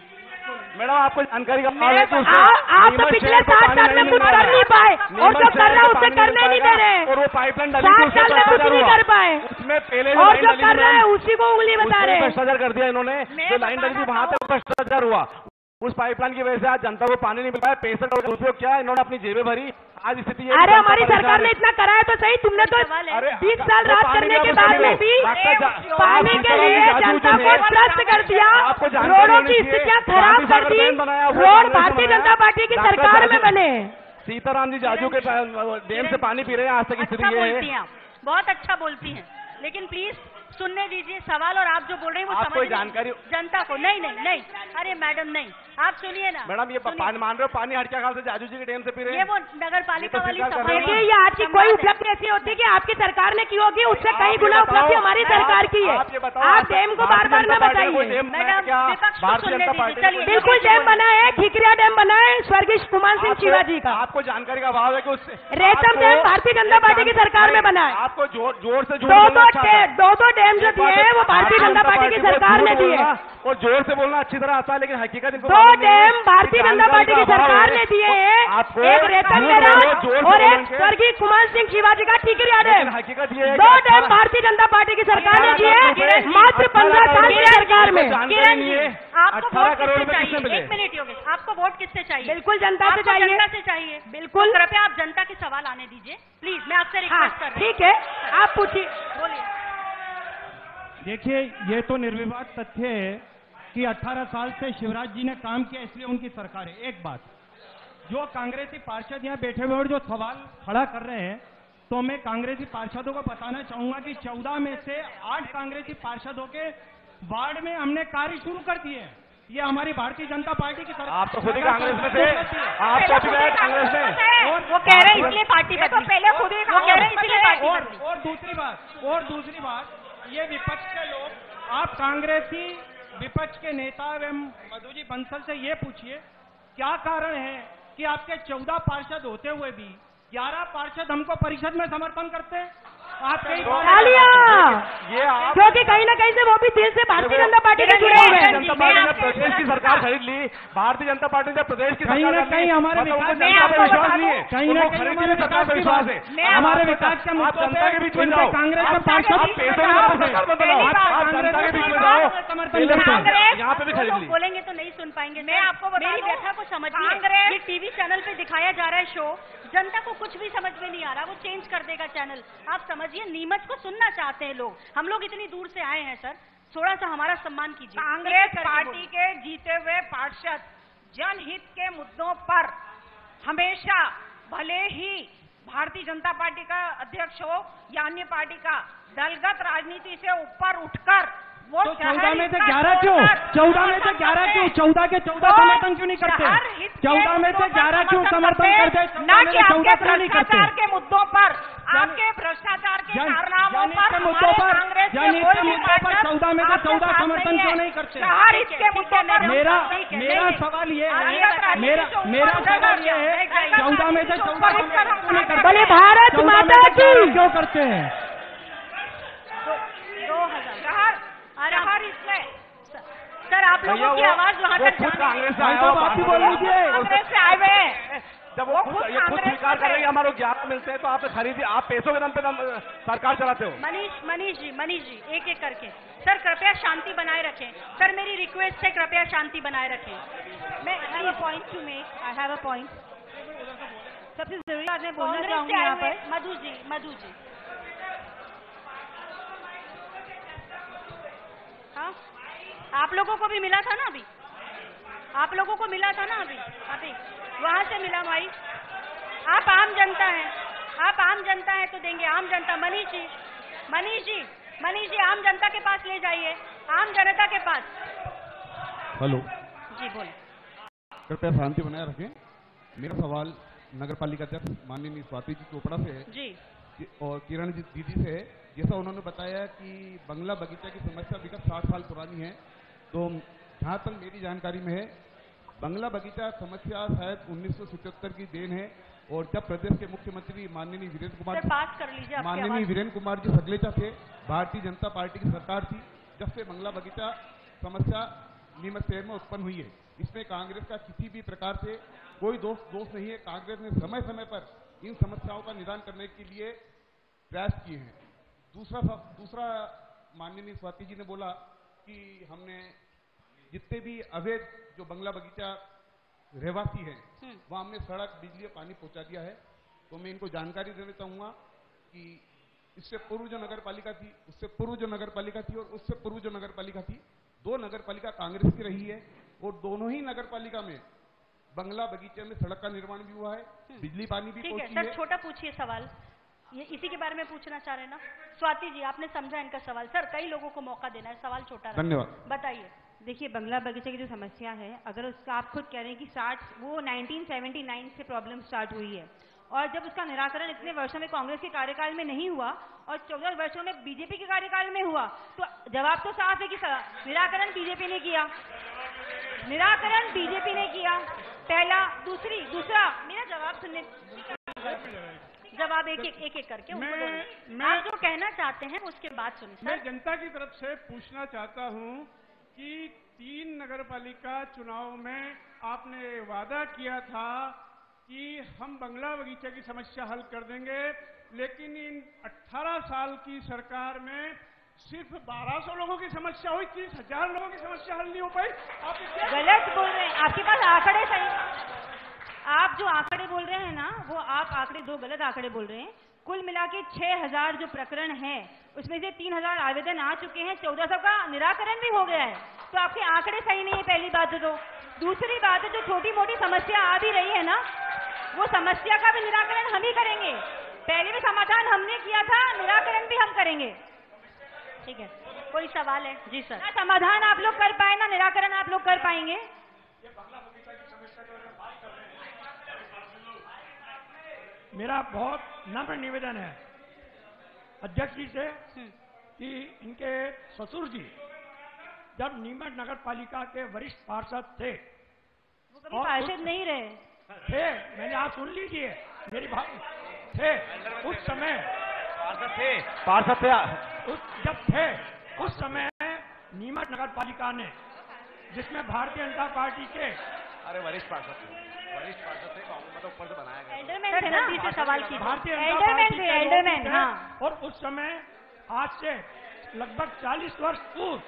मैडम, आपको जानकारी का आप तो पिछले 7 साल में कुछ कर नहीं पाए, और जो कर रहा है उससे करने नहीं दे रहे। और वो पाइपलाइन 7 साल में कुछ नहीं कर पाए, उसमें पहले और जो कर रहा है उसी को उंगली बता रहे हैं। भ्रष्टाचार कर दिया इन्होंने, जो लाइन डली थी वहां तक भ्रष्टाचार हुआ। उस पाइपलाइन की वजह से आज जनता को पानी नहीं मिल पाया। 65 करोड़ का उपयोग किया इन्होंने, अपनी जेबें भरी। आज स्थिति है, अरे हमारी सरकार ने इतना कराया तो सही, तुमने तो 20 साल राज करने के बाद में भी पानी के लिए जनता को त्रस्त कर दिया, रोडों की स्थितियां खराब कर दी। रोड भारतीय जनता पार्टी की सरकार में बने। सीताराम जी जाजू के डैम से पानी पी रहे हैं, आज तक स्थिति ये है। बहुत अच्छा बोलती हैं, लेकिन प्लीज सुनने दीजिए सवाल। और आप जो बोल रहे हैं वो समझ जानकारी जनता को। नहीं, अरे मैडम नहीं, आप सुनिए ना मैडम। ये पानी मान रहे हो, पानी हटका खाल से जाजू जी के डैम से पी रहे हैं। ये वो नगर पालिका वाली देखिए, ये आज की कोई उपलब्धि ऐसी होती है कि आपकी सरकार ने की होगी, उससे कई गुना उपलब्धि हमारी सरकार की है। आप डैम को बार बार न बताइए मैडम। बिल्कुल डैम बना है, ठीकरिया डैम बना है स्वर्गीय खुमान सिंह शिवाजी का। आपको जानकारी का अभाव है कि उससे रेशम डैम भारतीय जनता पार्टी की सरकार में बना है। आपको जोर से दो डैम जो दिए हैं वो भारतीय जनता पार्टी की सरकार ने दिए। और जोर से बोलना अच्छी तरह आता है, लेकिन हकीकत इनको 2 डैम भारतीय जनता पार्टी की सरकार ने दिए हैं, एक रेतन डैम और एक स्वर्गीय खुमान सिंह शिवाजी का ठीकरिया डैम। हकीकत ये है 2 डैम भारतीय जनता पार्टी की सरकार ने दिए, मात्र 15 साल की सरकार में। आपको वोट किससे चाहिए? 1 मिनट योगेश, आपको वोट किससे चाहिए? बिल्कुल जनता से चाहिए। जनता से चाहिए, बिल्कुल। कृपया आप जनता के सवाल आने दीजिए प्लीज, मैं आपसे रिक्वेस्ट कर रही हूँ। ठीक है, आप पूछिए, बोलिए। देखिए, ये तो निर्विवाद तथ्य है कि 18 साल से शिवराज जी ने काम किया, इसलिए उनकी सरकार है। एक बात, जो कांग्रेसी पार्षद यहाँ बैठे हुए और जो सवाल खड़ा कर रहे हैं, तो मैं कांग्रेसी पार्षदों को बताना चाहूंगा कि 14 में से 8 कांग्रेसी पार्षदों के वार्ड में हमने कार्य शुरू कर दिए हैं। ये हमारी भारतीय जनता पार्टी की सरकार। आप तो खुद ही कांग्रेस में थे, आप तो खुद ही कांग्रेस में, और वो कह रहे हैं इसलिए पार्टी बदली। पहले खुद ही वो कह रहे हैं इसलिए पार्टी बदली। और दूसरी बात, ये विपक्ष के लोग, आप कांग्रेसी विपक्ष के नेता एवं मधु जी बंसल से ये पूछिए, क्या कारण है कि आपके 14 पार्षद होते हुए भी 11 पार्षद हमको परिषद में समर्थन करते हैं? आप कई क्योंकि कहीं ना कहीं से वो भी दिल से भारतीय जनता पार्टी से जुड़े हुए हैं। जनता पार्टी ने प्रदेश की सरकार खरीद ली, भारतीय जनता पार्टी ने प्रदेश की कहीं ना कहीं हमारे विकास जनता पे विश्वास नहीं है, कहीं ना कहीं खरीदी हुई सरकार पे विश्वास है। हमारे विकास के आप जनता के बीच में जाओ, कांग्रेस में आप पैसों में सरकार मत बनाओ, आप जनता के बीच में जाओ, समर्थन यहाँ पे भी खरीद ली। बोलेंगे तो नहीं सुन पाएंगे। मैं आपको बता मेरी दूं, व्यथा को समझिए। ये टीवी चैनल पे दिखाया जा रहा है शो, जनता को कुछ भी समझ में नहीं आ रहा, वो चेंज कर देगा चैनल। आप समझिए, नीमच को सुनना चाहते हैं लोग। हम लोग इतनी दूर से आए हैं सर, थोड़ा सा हमारा सम्मान कीजिए। कांग्रेस पार्टी के जीते हुए पार्षद जनहित के मुद्दों पर हमेशा, भले ही भारतीय जनता पार्टी का अध्यक्ष हो या अन्य पार्टी का, दलगत राजनीति से ऊपर उठकर वो तो 14 में से 11 क्यों? 14 में से 11 क्यों? 14 के 14 समर्थन क्यों नहीं करते? 14 में से 11 क्यों समर्थन करते? ना कि आपके भ्रष्टाचार के मुद्दों पर, आपके भ्रष्टाचार के कारनामों पर, मुद्दों पर, कांग्रेस के जनहित के मुद्दों पर 14 में से 14 समर्थन क्यों नहीं करते? शहर हित के मुद्दों पर मेरा सवाल ये है, मेरा सवाल ये है, 14 में से 14 समर्थन क्यों नहीं करते? बोले भारत माता की। क्यों करते हैं? 2000 सर, आप लोगों की आवाज वहाँ तक कांग्रेस से आया, आप भी बोल लीजिए। कांग्रेस से आए हुए, जब वो खुद स्वीकार कर रहे हैं हमारे 11 मिलते हैं, तो आप खरीदी, आप पैसों के दम पे सरकार चलाते हो। मनीष जी एक एक करके। सर कृपया शांति बनाए रखें। सर मेरी रिक्वेस्ट है, कृपया शांति बनाए रखें। मैं आई हैव अ पॉइंट। सबसे जरूरी बात मैं बोलना कांग्रेस चाहूंगी से आए यहाँ हुए पर, मधु जी हाँ, आप लोगों को भी मिला था ना अभी, आप लोगों को मिला था ना अभी वहां से मिला भाई। आप आम जनता हैं, तो देंगे। आम जनता, मनीष जी आम जनता के पास ले जाइए, आम जनता के पास। हेलो जी बोले। कृपया शांति बनाए रखें। मेरा सवाल नगर पालिका अध्यक्ष माननीय स्वाति जी चोपड़ा से है जी और किरण जी दीदी से है। जैसा उन्होंने बताया कि बंगला बगीचा की समस्या विगत 60 साल पुरानी है, तो जहाँ तक मेरी जानकारी में है, बंगला बगीचा समस्या शायद 1977 की देन है। और जब प्रदेश के मुख्यमंत्री माननीय वीरेंद्र कुमार जी सगलेचा थे, भारतीय जनता पार्टी की सरकार थी, जब से बंगला बगीचा समस्या नीमच शहर में उत्पन्न हुई है। इसमें कांग्रेस का किसी भी प्रकार से कोई दोष नहीं है। कांग्रेस ने समय समय पर इन समस्याओं का निदान करने के लिए प्रयास किए हैं। दूसरा माननीय स्वाति जी ने बोला कि हमने जितने भी अवैध जो बंगला बगीचा रहवासी हैं वहां हमने सड़क, बिजली और पानी पहुंचा दिया है। तो मैं इनको जानकारी देना चाहूंगा कि इससे पूर्व जो नगर पालिका थी, उससे पूर्व जो नगर पालिका थी और उससे पूर्व जो नगर पालिका थी, 2 नगर पालिका कांग्रेस की रही है और दोनों ही नगर पालिका में बंगला बगीचे में सड़क का निर्माण भी हुआ है, बिजली पानी भी पहुंची है। सर छोटा पूछिए सवाल, ये इसी के बारे में पूछना चाह रहे हैं ना स्वाति जी, आपने समझा इनका सवाल। सर कई लोगों को मौका देना है, सवाल छोटा रखना। धन्यवाद। बताइए। देखिए, बंगला बगीचे की जो समस्या है, अगर उसका आप खुद कह रहे हैं कि 1979 से प्रॉब्लम स्टार्ट हुई है और जब उसका निराकरण इतने वर्षों में कांग्रेस के कार्यकाल में नहीं हुआ और 14 वर्षों में बीजेपी के कार्यकाल में हुआ, तो जवाब तो साफ है कि निराकरण बीजेपी ने किया, पहला। दूसरा मेरा जवाब सुनने, जवाब एक करके आप जो कहना चाहते हैं उसके बाद सुनिए। मैं जनता की तरफ से पूछना चाहता हूं कि 3 नगरपालिका चुनाव में आपने वादा किया था कि हम बंगला बगीचा की समस्या हल कर देंगे, लेकिन इन 18 साल की सरकार में सिर्फ 1200 लोगों की समस्या हुई, 30,000 लोगों की समस्या हल नहीं हो पाई। आप गलत बोल रहे हैं, आपके पास आंकड़े सही, आप जो आंकड़े बोल रहे हैं ना, वो आप आंकड़े 2 गलत आंकड़े बोल रहे हैं। कुल मिला के 6,000 जो प्रकरण हैं उसमें से 3000 आवेदन आ चुके हैं, 1400 का निराकरण भी हो गया है। तो आपके आंकड़े सही नहीं है, पहली बात तो। दूसरी बात है, जो छोटी मोटी समस्या आ भी रही है ना, वो समस्या का भी निराकरण हम ही करेंगे। पहले भी समाधान हमने किया था, निराकरण भी हम करेंगे। ठीक है, कोई सवाल है? जी सर। ना समाधान आप लोग कर पाए ना निराकरण आप लोग कर पाएंगे। मेरा बहुत नम्र निवेदन है अध्यक्ष जी से कि इनके ससुर जी जब नीमच नगर पालिका के वरिष्ठ पार्षद थे, वो कभी पार्षद नहीं रहे थे, मैंने आप सुन लीजिए मेरी बात, थे उस समय पार्षद थे जब थे उस समय नीमच नगर पालिका ने, जिसमें भारतीय जनता पार्टी के वरिष्ठ पार्षद थे, मतलब ऊपर से बनाया गया एल्डरमैन थे ना, से सवाल की भारतीय एल्डरमैन, हाँ। और उस समय आज से लगभग 40 वर्ष पूर्व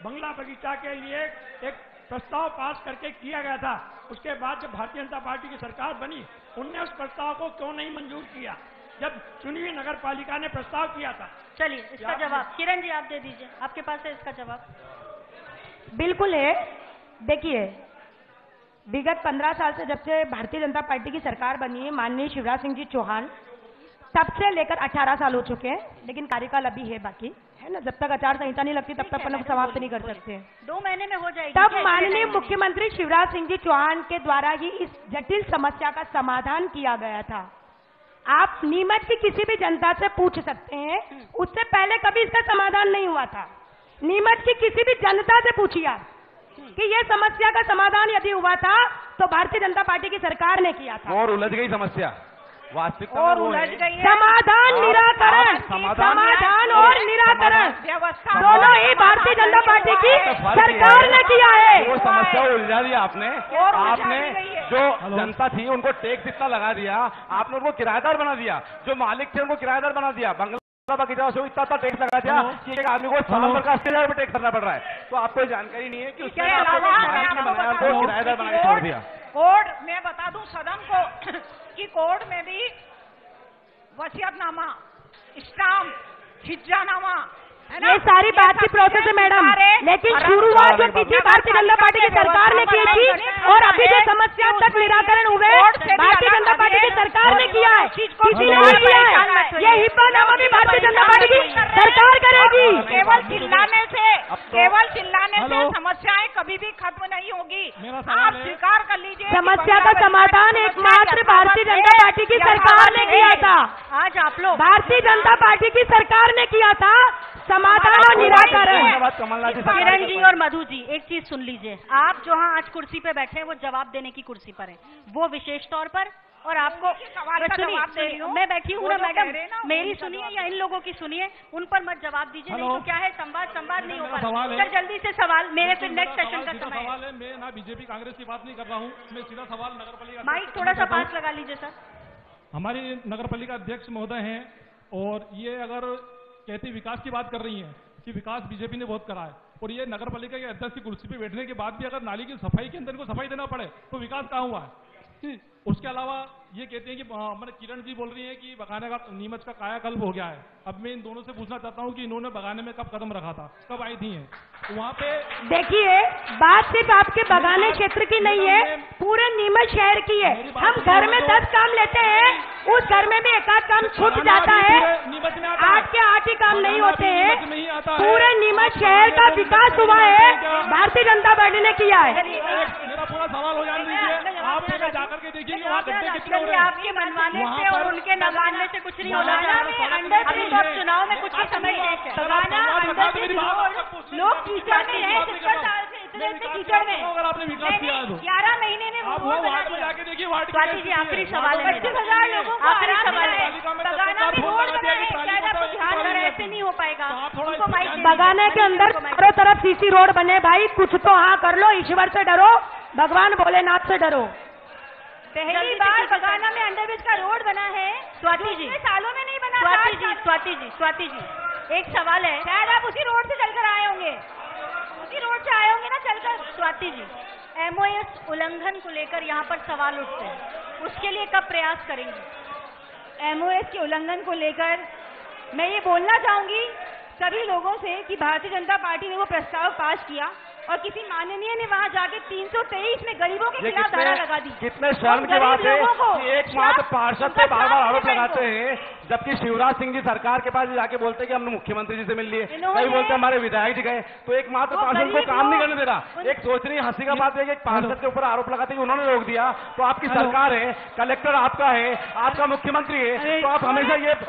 बंगला बगीचा के लिए एक प्रस्ताव पास करके किया गया था। उसके बाद जब भारतीय जनता पार्टी की सरकार बनी, उनने उस प्रस्ताव को क्यों नहीं मंजूर किया जब चुनी हुई नगर पालिका ने प्रस्ताव किया था? चलिए इसका जवाब किरण जी आप दे दीजिए, आपके पास है इसका जवाब। बिल्कुल है। देखिए, विगत 15 साल से जब से भारतीय जनता पार्टी की सरकार बनी है, माननीय शिवराज सिंह जी चौहान, तब से लेकर 18 साल हो चुके हैं, लेकिन कार्यकाल अभी है बाकी, है ना। जब तक आचार संहिता नहीं लगती तब तक अपन समाप्त नहीं कर सकते। 2 महीने में हो जाएगी। तब माननीय मुख्यमंत्री शिवराज सिंह जी चौहान के द्वारा ही इस जटिल समस्या का समाधान किया गया था। आप नीमच की किसी भी जनता से पूछ सकते हैं, उससे पहले कभी इसका समाधान नहीं हुआ था। नीमच की किसी भी जनता से पूछिए आप कि यह समस्या का समाधान यदि हुआ था तो भारतीय जनता पार्टी की सरकार ने किया था। और उलझ गई समस्या वास्तविकता और उलझ गई है। समाधान निराकरण, समाधान और निराकरण दोनों ही भारतीय जनता पार्टी की सरकार ने किया है। वो समस्या उलझा दिया आपने। आपने जो जनता थी उनको टैक्स इतना लगा दिया, आपने उनको किराएदार बना दिया, जो मालिक थे उनको किराएदार बना दिया, बंगला बगीचा से इतना टैक्स लगा दिया कि एक आदमी को साल भर का 80,000 रुपये टैक्स करना पड़ रहा है। तो आपको जानकारी नहीं है कि उसके किराएदार बना के छोड़ दिया। कोर्ट में बता दूं सदन को कि कोर्ट में भी वसीयतनामा, स्टाम्प, हिज्जानामा, ये सारी बात की प्रोसेस है मैडम, लेकिन शुरुआत जो की थी भारतीय जनता पार्टी की सरकार ने की थी, और अभी जो समस्या तक निराकरण हुए भारतीय जनता पार्टी की सरकार ने किया है, किसी ने नहीं किया है। ये हिब्बानामा भी भारतीय जनता पार्टी की सरकार करेगी। केवल चिल्लाने से समस्याएं कभी भी खत्म नहीं होगी। आप स्वीकार कर लीजिए, समस्या का समाधान एकमात्र भारतीय जनता पार्टी की सरकार ने किया था। आज आप लोग भारतीय जनता पार्टी की सरकार ने किया था समाधान और निराकरण। किरण जी और मधु जी एक चीज सुन लीजिए, आप जहाँ आज कुर्सी पे बैठे हैं वो जवाब देने की कुर्सी पर है, वो विशेष तौर पर, और आपको सुनिए, मैं बैठी हूँ ना मैडम, मेरी सुनिए या इन लोगों की सुनिए, उन पर मत जवाब दीजिए, नहीं तो क्या है संवाद नहीं हो पाता। सर जल्दी से सवाल, मेरे फिर नेक्स्ट सेशन का समय है। मैं ना बीजेपी कांग्रेस की बात नहीं कर रहा हूँ, मैं सीधा सवाल नगर पालिका माइक थोड़ा सा पास लगा लीजिए सर। हमारी नगर पालिका अध्यक्ष महोदय हैं, और ये अगर कहती विकास की बात कर रही हैं कि विकास बीजेपी ने बहुत करा है, और ये नगर पालिका के अध्यक्ष की कुर्सी पे बैठने के बाद भी अगर नाली की सफाई के अंदर इनको सफाई देना पड़े तो विकास कहाँ हुआ है? उसके अलावा ये कहते हैं कि मैंने किरण जी बोल रही है कि बगाने का नीमच का कायाकल्प हो गया है। अब मैं इन दोनों से पूछना चाहता हूँ कि इन्होंने बगाने में कब कदम रखा था, कब आई थी तो वहाँ पे? देखिए, बात सिर्फ आपके बगाने क्षेत्र की नहीं है, पूरे नीमच शहर की है। हम घर में 10 काम लेते हैं, उस घर में भी एक आध काम छूट जाता है, 8 के 8 ही काम नहीं होते हैं। पूरे नीमच शहर का विकास हुआ है, भारतीय जनता पार्टी ने किया है। मेरा पूरा सवाल हो जाने दीजिए, आप जाकर के देखिए वहाँ गड्ढे कितने हो रहे हैं। आपके मनवाने से और उनके न मानने से कुछ नहीं होना है। अभी तो चुनाव में कुछ ही समय शेष है। लोग कीचड़ में हैं, 70 साल से इतने कीचड़ में। अगर आपने विकास किया है तो 11 महीने में आप वो वार्ड में जाके देखिए, वार्ड स्वाति जी आखिरी सवाल है। 25,000 लोगों को आखिरी सवाल है। बगाना में रोड बना है, शायद आपको ध्यान कर रहे, ऐसे नहीं हो पाएगा। बगाने के अंदर चारों तरफ सीसी रोड बने, भाई कुछ तो हाँ कर लो, ईश्वर से डरो, भगवान भोलेनाथ से डरो। पहली बार बगाना में अंडरब्रिज का रोड बना है स्वाति जी, सालों में नहीं बना। स्वाति जी एक सवाल है, शायद आप उसी रोड से चलकर आए होंगे, उसी रोड से आए होंगे ना चलकर। स्वाति जी, MOS उल्लंघन को लेकर यहाँ पर सवाल उठते हैं, उसके लिए कब प्रयास करेंगे? MOS के उल्लंघन को लेकर मैं ये बोलना चाहूंगी सभी लोगों से कि भारतीय जनता पार्टी ने वो प्रस्ताव पास किया और किसी माननीय ने वहां जाके 323 में गरीबों के खिलाफ धारा लगा दी। कितने शर्म की बात है कि एकमात्र पार्षद पे बार बार आरोप लगाते हैं, जबकि शिवराज सिंह जी सरकार के पास जाके बोलते हैं कि हमने मुख्यमंत्री जी से मिल लिए, कई बोलते हमारे विधायक जी गए, तो एकमात्र पार्षद को काम नहीं करने दे रहा। एक सोचनी हंसी का बात है कि एक पार्षद के ऊपर आरोप लगाते कि उन्होंने रोक दिया, तो आपकी सरकार है, कलेक्टर आपका है, आपका मुख्यमंत्री है, तो आप हमेशा ये आप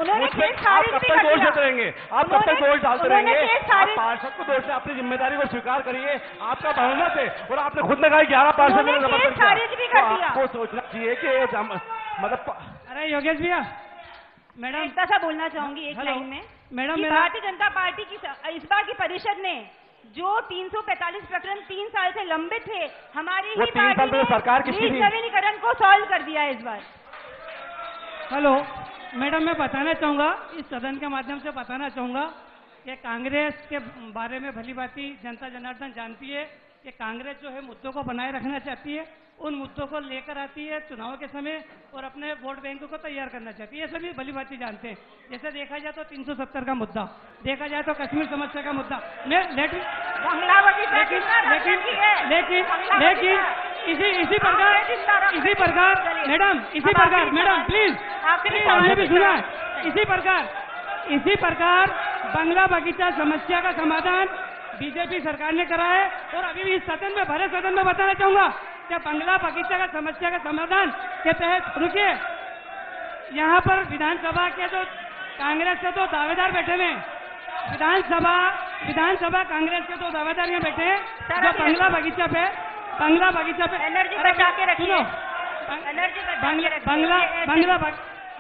कब तक दोष देते रहेंगे, आप कब तक दोष डालते रहेंगे? आप पार्षद को दोष से अपनी जिम्मेदारी को स्वीकार करिए, आपका बहुमत है और आपने खुद ने कहा 11 पार्षद ने जबरदस्त किया, तो आपको सोचना चाहिए कि मतलब। अरे योगेश भैया, मैडम एक सा बोलना चाहूंगी एक लाइन में मैडम, भारतीय जनता पार्टी की इस बार की परिषद ने जो 345 प्रकरण 3 साल से लंबित थे, हमारी ही पार्टी ने सरकार की नवीनीकरण को सॉल्व कर दिया है इस बार। हेलो मैडम, मैं बताना चाहूंगा, इस सदन के माध्यम से बताना चाहूंगा कि कांग्रेस के बारे में भली भांति जनता जनार्दन जानती है कि कांग्रेस जो है मुद्दों को बनाए रखना चाहती है, उन मुद्दों को लेकर आती है चुनाव के समय और अपने वोट बैंक को तैयार करना चाहती है, ये सभी भली भांति जानते हैं। जैसे देखा जाए तो 370 का मुद्दा, देखा जाए तो कश्मीर समस्या का मुद्दा, लेकिन इसी प्रकार मैडम प्लीज भी सुना, इसी प्रकार बंगला बगीचा समस्या का समाधान बीजेपी सरकार ने करा है और अभी भी इस सदन में भरे सदन में बताना चाहूंगा कि बंगला बगीचा का समस्या का समाधान के तहत रुकिए, यहाँ पर विधानसभा के जो कांग्रेस के दो दावेदार बैठे हुए, विधानसभा कांग्रेस के दो दावेदार यहाँ बैठे हैं जो बंगला बगीचा पे एनर्जी बचा के रखिए,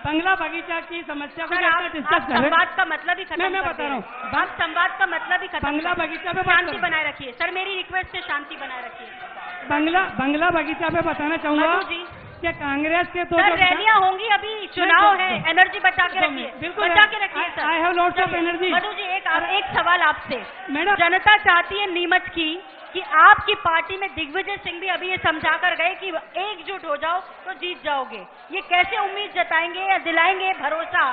बंगला बगीचा की समस्या को डिस्कस करें। संवाद का मतलब ही खत्म, मैं बता रहा हूँ, आप संवाद का मतलब ही खत्म, बंगला बगीचा पे शांति बनाए रखिए। सर मेरी रिक्वेस्ट है शांति बनाए रखिए। बंगला बगीचा पे बताना चाहूंगा कि कांग्रेस के तो रैलियां होंगी, अभी चुनाव है, एनर्जी बचा के रखिए, बचा के रखिए sir. I have lots of energy. Madhu ji एक सवाल आपसे, मैडम, जनता चाहती है नीमच की कि आपकी पार्टी में दिग्विजय सिंह भी अभी ये समझा कर गए कि एकजुट हो जाओ तो जीत जाओगे, ये कैसे उम्मीद जताएंगे या दिलाएंगे भरोसा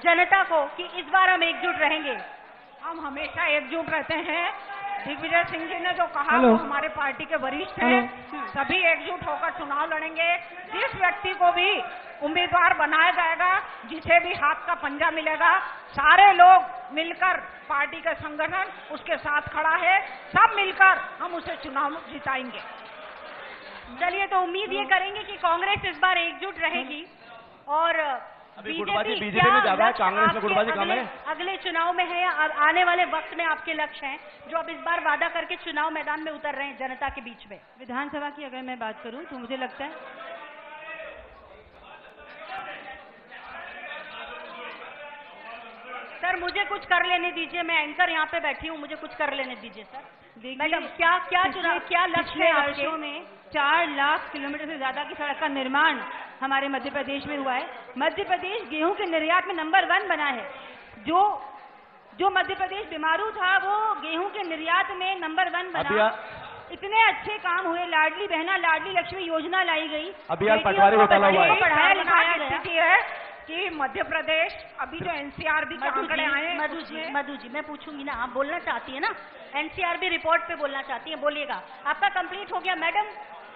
जनता को कि इस बार हम एकजुट रहेंगे? हम हमेशा एकजुट रहते हैं। दिग्विजय सिंह जी ने जो कहा वो हमारे पार्टी के वरिष्ठ हैं, सभी एकजुट होकर चुनाव लड़ेंगे। जिस व्यक्ति को भी उम्मीदवार बनाया जाएगा, जिसे भी हाथ का पंजा मिलेगा, सारे लोग मिलकर पार्टी का संगठन उसके साथ खड़ा है, सब मिलकर हम उसे चुनाव जिताएंगे। चलिए, तो उम्मीद ये करेंगे कि कांग्रेस इस बार एकजुट रहेगी और बीजेपी में ज्यादा है, कांग्रेस में गुटबाजी कम है। अगले चुनाव में है या आने वाले वक्त में आपके लक्ष्य हैं जो अब इस बार वादा करके चुनाव मैदान में उतर रहे हैं जनता के बीच में? विधानसभा की अगर मैं बात करूं तो मुझे लगता है सर मुझे कुछ कर लेने दीजिए, मैं एंकर यहाँ पे बैठी हूँ, मुझे कुछ कर लेने दीजिए सर। मैडम क्या चुनाव, क्या लक्ष्य है आपके? वर्षों में 4 लाख किलोमीटर से ज्यादा की सड़क का निर्माण हमारे मध्य प्रदेश में हुआ है। मध्य प्रदेश गेहूं के निर्यात में नंबर 1 बना है। जो मध्य प्रदेश बीमारू था वो गेहूं के निर्यात में नंबर 1 बना। इतने अच्छे काम हुए, लाडली बहना लाडली लक्ष्मी योजना लाई गई, अभी यार पटवारी घोटाला हुआ है, पढ़ाया लिखाया गया कि मध्य प्रदेश अभी जो एनसीआरबी के आंकड़े आए। मधु जी मैं पूछूंगी ना, आप बोलना चाहती है ना, एनसीआरबी रिपोर्ट पे बोलना चाहती है, बोलिएगा। आपका कंप्लीट हो गया मैडम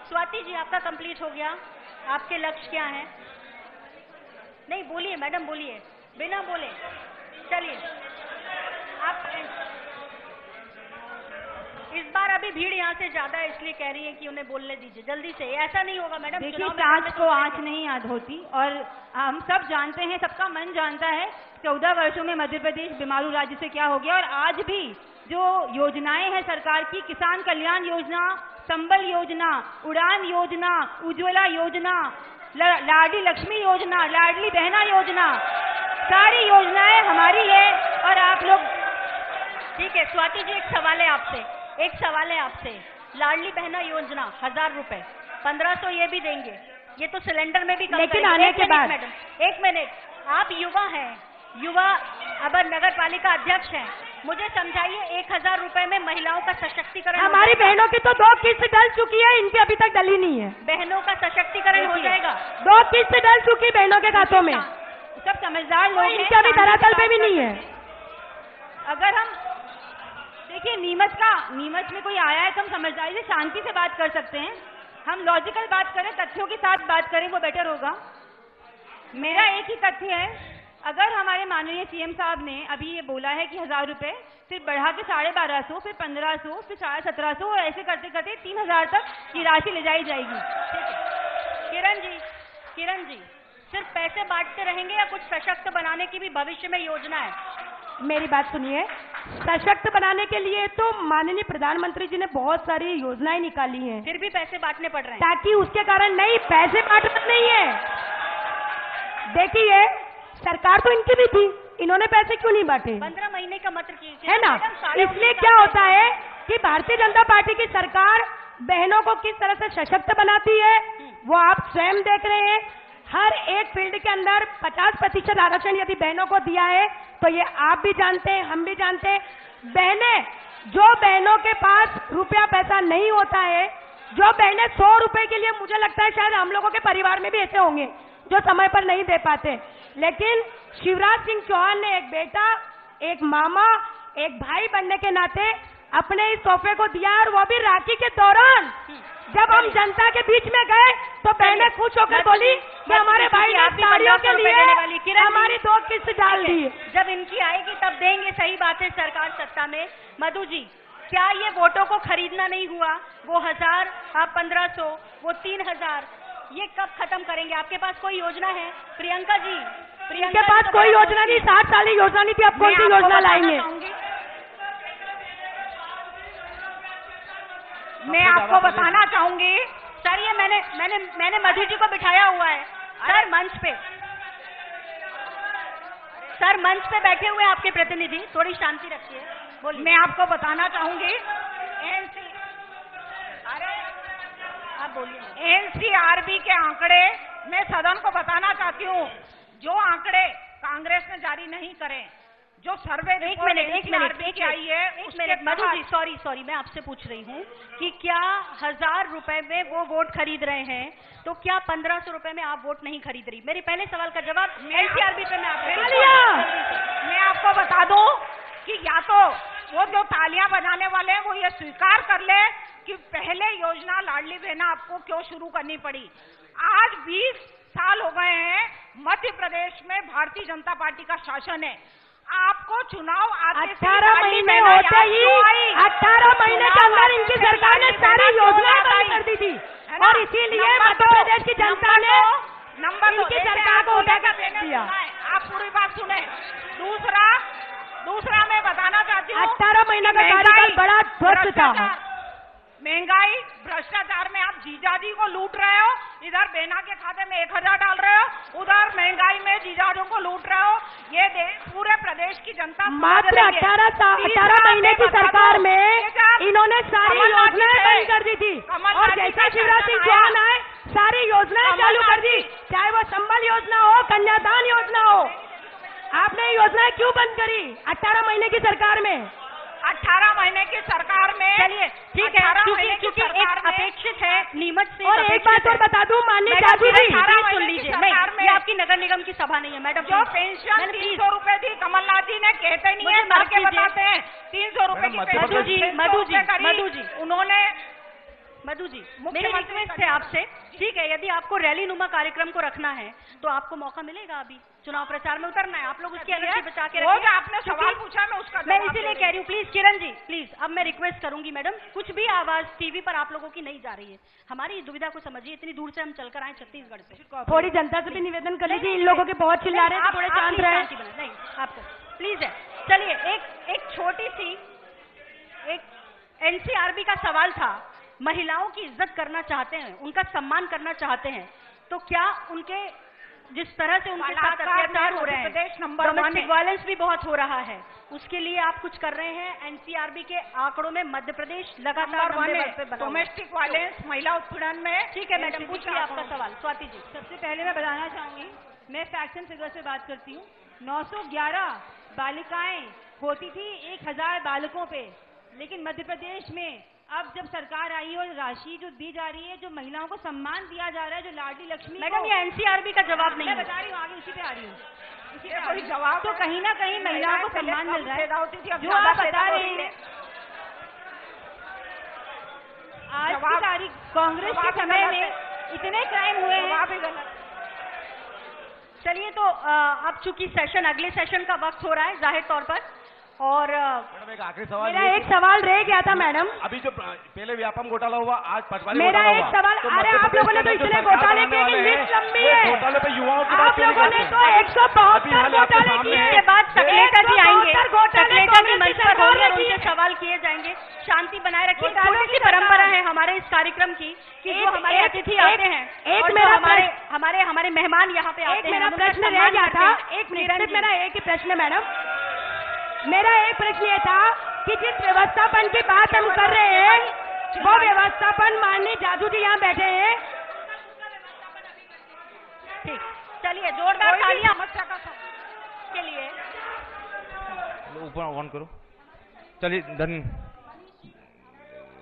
स्वाति जी, आपका कंप्लीट हो गया? आपके लक्ष्य क्या हैं? नहीं बोलिए मैडम, बोलिए, बिना बोले। चलिए, आप इस बार अभी भीड़ यहाँ से ज्यादा है इसलिए कह रही है कि उन्हें बोलने दीजिए जल्दी से। ऐसा नहीं होगा मैडम, देखिए आँच को आँच नहीं याद होती और हम सब जानते हैं, सबका मन जानता है 14 वर्षों में मध्य प्रदेश बीमारू राज्य से क्या हो गया। और आज भी जो योजनाएं हैं सरकार की, किसान कल्याण योजना, संबल योजना, उड़ान योजना, उज्ज्वला योजना, लाडली लक्ष्मी योजना, लाडली बहना योजना, सारी योजनाएं हमारी है। और आप लोग, ठीक है स्वाति जी, एक सवाल है आपसे, लाडली बहना योजना 1000 रुपए, 1500 ये भी देंगे, ये तो सिलेंडर में भी कम, लेकिन आने के बाद मैडम 1 मिनट, आप युवा हैं, युवा अब नगर पालिका अध्यक्ष हैं, मुझे समझाइए 1000 रुपए में महिलाओं का सशक्तिकरण? हमारी बहनों की तो 2 किस्त डल चुकी है, इनकी अभी तक डली नहीं है। बहनों का सशक्तिकरण हो जाएगा, 2 किस्त डल चुकी बहनों के खातों में। सब समझदार लोग हैं, इनके अभी धरातल पे भी नहीं है। अगर हम देखिए नीमच में कोई आया है तो हम समझदारी से शांति से बात कर सकते हैं। हम लॉजिकल बात करें, तथ्यों के साथ बात करें, वो बेटर होगा। मेरा एक ही तथ्य है, अगर हमारे माननीय सीएम साहब ने अभी ये बोला है कि 1000 रुपए, फिर बढ़ा के 1250, फिर 1500, फिर 1750 और ऐसे करते करते 3000 तक की राशि ले जाई जाएगी। किरण जी, सिर्फ पैसे बांटते रहेंगे या कुछ सशक्त बनाने की भी भविष्य में योजना है? मेरी बात सुनिए, सशक्त बनाने के लिए तो माननीय प्रधानमंत्री जी ने बहुत सारी योजनाएं निकाली हैं, फिर भी पैसे बांटने पड़ रहे हैं ताकि उसके कारण नहीं, पैसे बांटना नहीं है। देखिए सरकार तो इनकी भी थी, इन्होंने पैसे क्यों नहीं बांटे? 15 महीने का मत कीजिए, है ना। इसलिए क्या होता है कि भारतीय जनता पार्टी की सरकार बहनों को किस तरह से सशक्त बनाती है वो आप स्वयं देख रहे हैं। हर एक फील्ड के अंदर 50% आरक्षण यदि बहनों को दिया है तो ये आप भी जानते हैं, हम भी जानते हैं। जो बहनों के पास रुपया पैसा नहीं होता है, जो बहनें 100 रुपए के लिए, मुझे लगता है शायद हम लोगों के परिवार में भी ऐसे होंगे जो समय पर नहीं दे पाते, लेकिन शिवराज सिंह चौहान ने एक बेटा, एक मामा, एक भाई बनने के नाते अपने इस तोहफे को दिया, और वो भी राखी के दौरान जब हम जनता के बीच में गए तो बहनें खुश होकर बोली कि हमारे भाई ने साड़ियों के लिए हमारी 2 किस्त डाल दी। जब इनकी आएगी तब देंगे, सही बात है, सरकार सत्ता में। मधु जी, क्या ये वोटों को खरीदना नहीं हुआ? वो 1000, आप 1500, वो 3000, ये कब खत्म करेंगे? आपके पास कोई योजना है? प्रियंका जी, के पास कोई योजना नहीं, 60 साल की योजना नहीं थी, अब कौन सी योजना लाएंगे? मैं आपको बताना चाहूंगी सर, ये मैंने मधु जी को बिठाया हुआ है सर मंच पे। सर मंच पे बैठे हुए आपके प्रतिनिधि, थोड़ी शांति रखिए, बोलिए। मैं आपको बताना चाहूंगी आप बोलिए। एनसीआरबी के आंकड़े मैं सदन को बताना चाहती हूँ, जो आंकड़े कांग्रेस ने जारी नहीं करे, जो सर्वे एक मिनट आई है, मधु जी सॉरी मैं आपसे पूछ रही हूँ कि क्या 1000 रुपए में वो वोट खरीद रहे हैं, तो क्या 1500 रुपए में आप वोट नहीं खरीद रही? मेरे पहले सवाल का जवाब एनसीआरबी पे मैं आपको बता दूं कि या तो वो जो तालियां बजाने वाले हैं वो ये स्वीकार कर ले कि पहले योजना लाडली बहना आपको क्यों शुरू करनी पड़ी। आज 20 साल हो गए हैं मध्य प्रदेश में भारतीय जनता पार्टी का शासन है। आपको चुनाव 18 महीने होते ही 18 महीने के अंदर इनकी सरकार ने सारी योजनाएं बंद कर दी थी, और इसीलिए मध्य प्रदेश की जनता ने इनकी सरकार को उठाकर फेंक दिया। आप पूरी बात सुने। दूसरा मैं बताना चाहती हूँ, 18 महीने का कार्यकाल बड़ा ध्वस्त था। महंगाई, भ्रष्टाचार में आप जीजाजी को लूट रहे हो, इधर बेना के खाते में 1000 डाल रहे हो, उधर महंगाई में जीजाजों को लूट रहे हो। ये पूरे प्रदेश की जनता मात्र 18 महीने की सरकार में इन्होंने सारी योजनाएं बंद कर दी थी, और जैसा शिवराज सिंह चौहान आए सारी योजनाएं चालू कर दी, चाहे वो संबल योजना हो, कन्यादान योजना हो। आपने योजनाएं क्यों बंद करी 18 महीने की सरकार में? 18 महीने की सरकार में, चलिए ठीक है, क्योंकि एक अपेक्षित है नीमच से। और एक बात और बता दूं माननीय जादू जी, सुन लीजिए, ये आपकी नगर निगम की सभा नहीं है मैडम। जो पेंशन 300 रुपए थी, कमलनाथ जी ने कहते नहीं है, करके बताते हैं 300 रुपए की। मधु जी मेरी रिक्वेस्ट है आपसे, ठीक है, यदि आपको रैली नुमा कार्यक्रम को रखना है तो आपको मौका मिलेगा। अभी चुनाव प्रचार में उतरना है, आप लोग उसकी एनर्जी बचा के रखिए। आपने सवाल पूछा, मैं उसका मैं इसीलिए कह रही हूँ, प्लीज किरण जी प्लीज, अब मैं रिक्वेस्ट करूंगी मैडम, कुछ भी आवाज टीवी पर आप लोगों की नहीं जा रही है, हमारी दुविधा को समझिए। इतनी दूर से हम चलकर आए छत्तीसगढ़ से, थोड़ी जनता से भी निवेदन कर लीजिए, इन लोगों के बहुत चिल्ला रहे हैं, थोड़े शांत रहे। नहीं आपको प्लीज है। चलिए एक छोटी सी एनसीआरबी का सवाल था, महिलाओं की इज्जत करना चाहते हैं, उनका सम्मान करना चाहते हैं, तो क्या उनके जिस तरह से उनके साथ अत्याचार हो रहे हैं, डोमेस्टिक वायलेंस भी बहुत हो रहा है, उसके लिए आप कुछ कर रहे हैं? एनसीआरबी के आंकड़ों में मध्य प्रदेश लगातार डोमेस्टिक वायलेंस, महिला उत्पीड़न में। ठीक है मैडम, पूछिए आपका सवाल। स्वाति जी, सबसे पहले मैं बताना चाहूंगी, मैं फैक्ट एंड फिगर से बात करती हूँ। 911 बालिकाएं होती थी 1000 बालकों पे, लेकिन मध्य प्रदेश में अब जब सरकार आई और राशि जो दी जा रही है, जो महिलाओं को सम्मान दिया जा रहा है, जो लाडली लक्ष्मी, मैडम ये एनसीआरबी का जवाब नहीं है। मैं बता रही हूँ, आगे इसी पे आ रही हूँ। कोई जवाब तो कहीं ना कहीं महिलाओं को सम्मान मिल रहा है जो आप आप बता रही हैं। आज की तारीख कांग्रेस के समय में इतने क्राइम हुए हैं। चलिए तो अब चूंकि सेशन अगले सेशन का वक्त हो रहा है जाहिर तौर पर, और मैडम एक आखिरी सवाल, मेरा एक सवाल रह गया था मैडम। अभी जो पहले व्यापम घोटाला हुआ, आज पटवारी मेरा घोटाला एक हुआ, सवाल, तो अरे आप लोगों ने तो इतने घोटाले किए कि लिस्ट लंबी है। घोटाले पे युवाओं की आप लोगों ने तो 172 घोटाले किए। इसके बाद सकलेटा जी आएंगे, 172 घोटाले सकलेटा जी मंच पर सरकार होंगे ने और किए। उनसे सवाल किए जाएंगे। शांति बनाए रखिए। घोटालों छोटी की सी परंपरा सरकार है हमारे इस कार्यक्रम की कि जो हमारे अतिथि एक आते हैं एक और जो मेरा हमारे मेहमान यहाँ पे आते हैं, मेरा हम उनका प्रश्न रह सम्मान गया करते था। हैं। एक मिनट, सिर्फ मेरा एक ही प्रश्न है मैडम। मेरा एक प्रश्न ये था कि जिस व्यवस्थापन की बात हम कर रहे हैं वो व्यवस्थापन माननीय जादू जी यहाँ बैठे हैं। ठीक, चलिए जोरदार तालियां के लिए। ऊपर ऑन करो। चलिए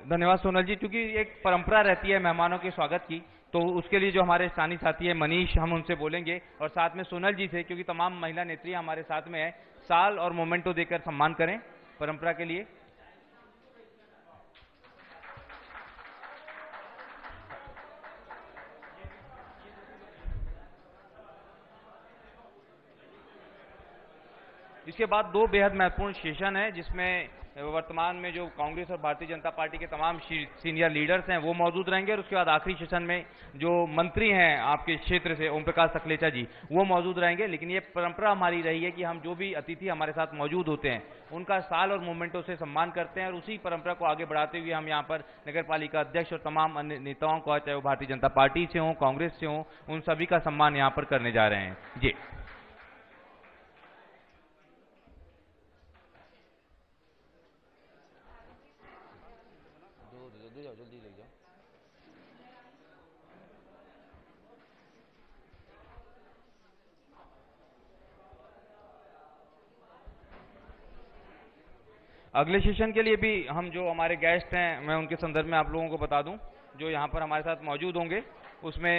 धन्यवाद सोनल जी। क्योंकि एक परंपरा रहती है मेहमानों के स्वागत की, तो उसके लिए जो हमारे स्थानीय साथी है मनीष, हम उनसे बोलेंगे और साथ में सोनल जी से, क्योंकि तमाम महिला नेत्रियां हमारे साथ में है, साल और मोमेंटो देकर सम्मान करें परंपरा के लिए। इसके बाद दो बेहद महत्वपूर्ण सेशन है जिसमें वर्तमान में जो कांग्रेस और भारतीय जनता पार्टी के तमाम सीनियर लीडर्स हैं वो मौजूद रहेंगे, और उसके बाद आखिरी सेशन में जो मंत्री हैं आपके क्षेत्र से ओम प्रकाश सकलेचा जी वो मौजूद रहेंगे। लेकिन ये परंपरा हमारी रही है कि हम जो भी अतिथि हमारे साथ मौजूद होते हैं उनका साल और मोमेंटों से सम्मान करते हैं, और उसी परंपरा को आगे बढ़ाते हुए हम यहाँ पर नगर पालिका अध्यक्ष और तमाम अन्य नेताओं को, चाहे वो भारतीय जनता पार्टी से हों, कांग्रेस से हों, उन सभी का सम्मान यहाँ पर करने जा रहे हैं। जी जल्दी ले जाओ। अगले सेशन के लिए भी हम जो हमारे गेस्ट हैं मैं उनके संदर्भ में आप लोगों को बता दूं, जो यहाँ पर हमारे साथ मौजूद होंगे उसमें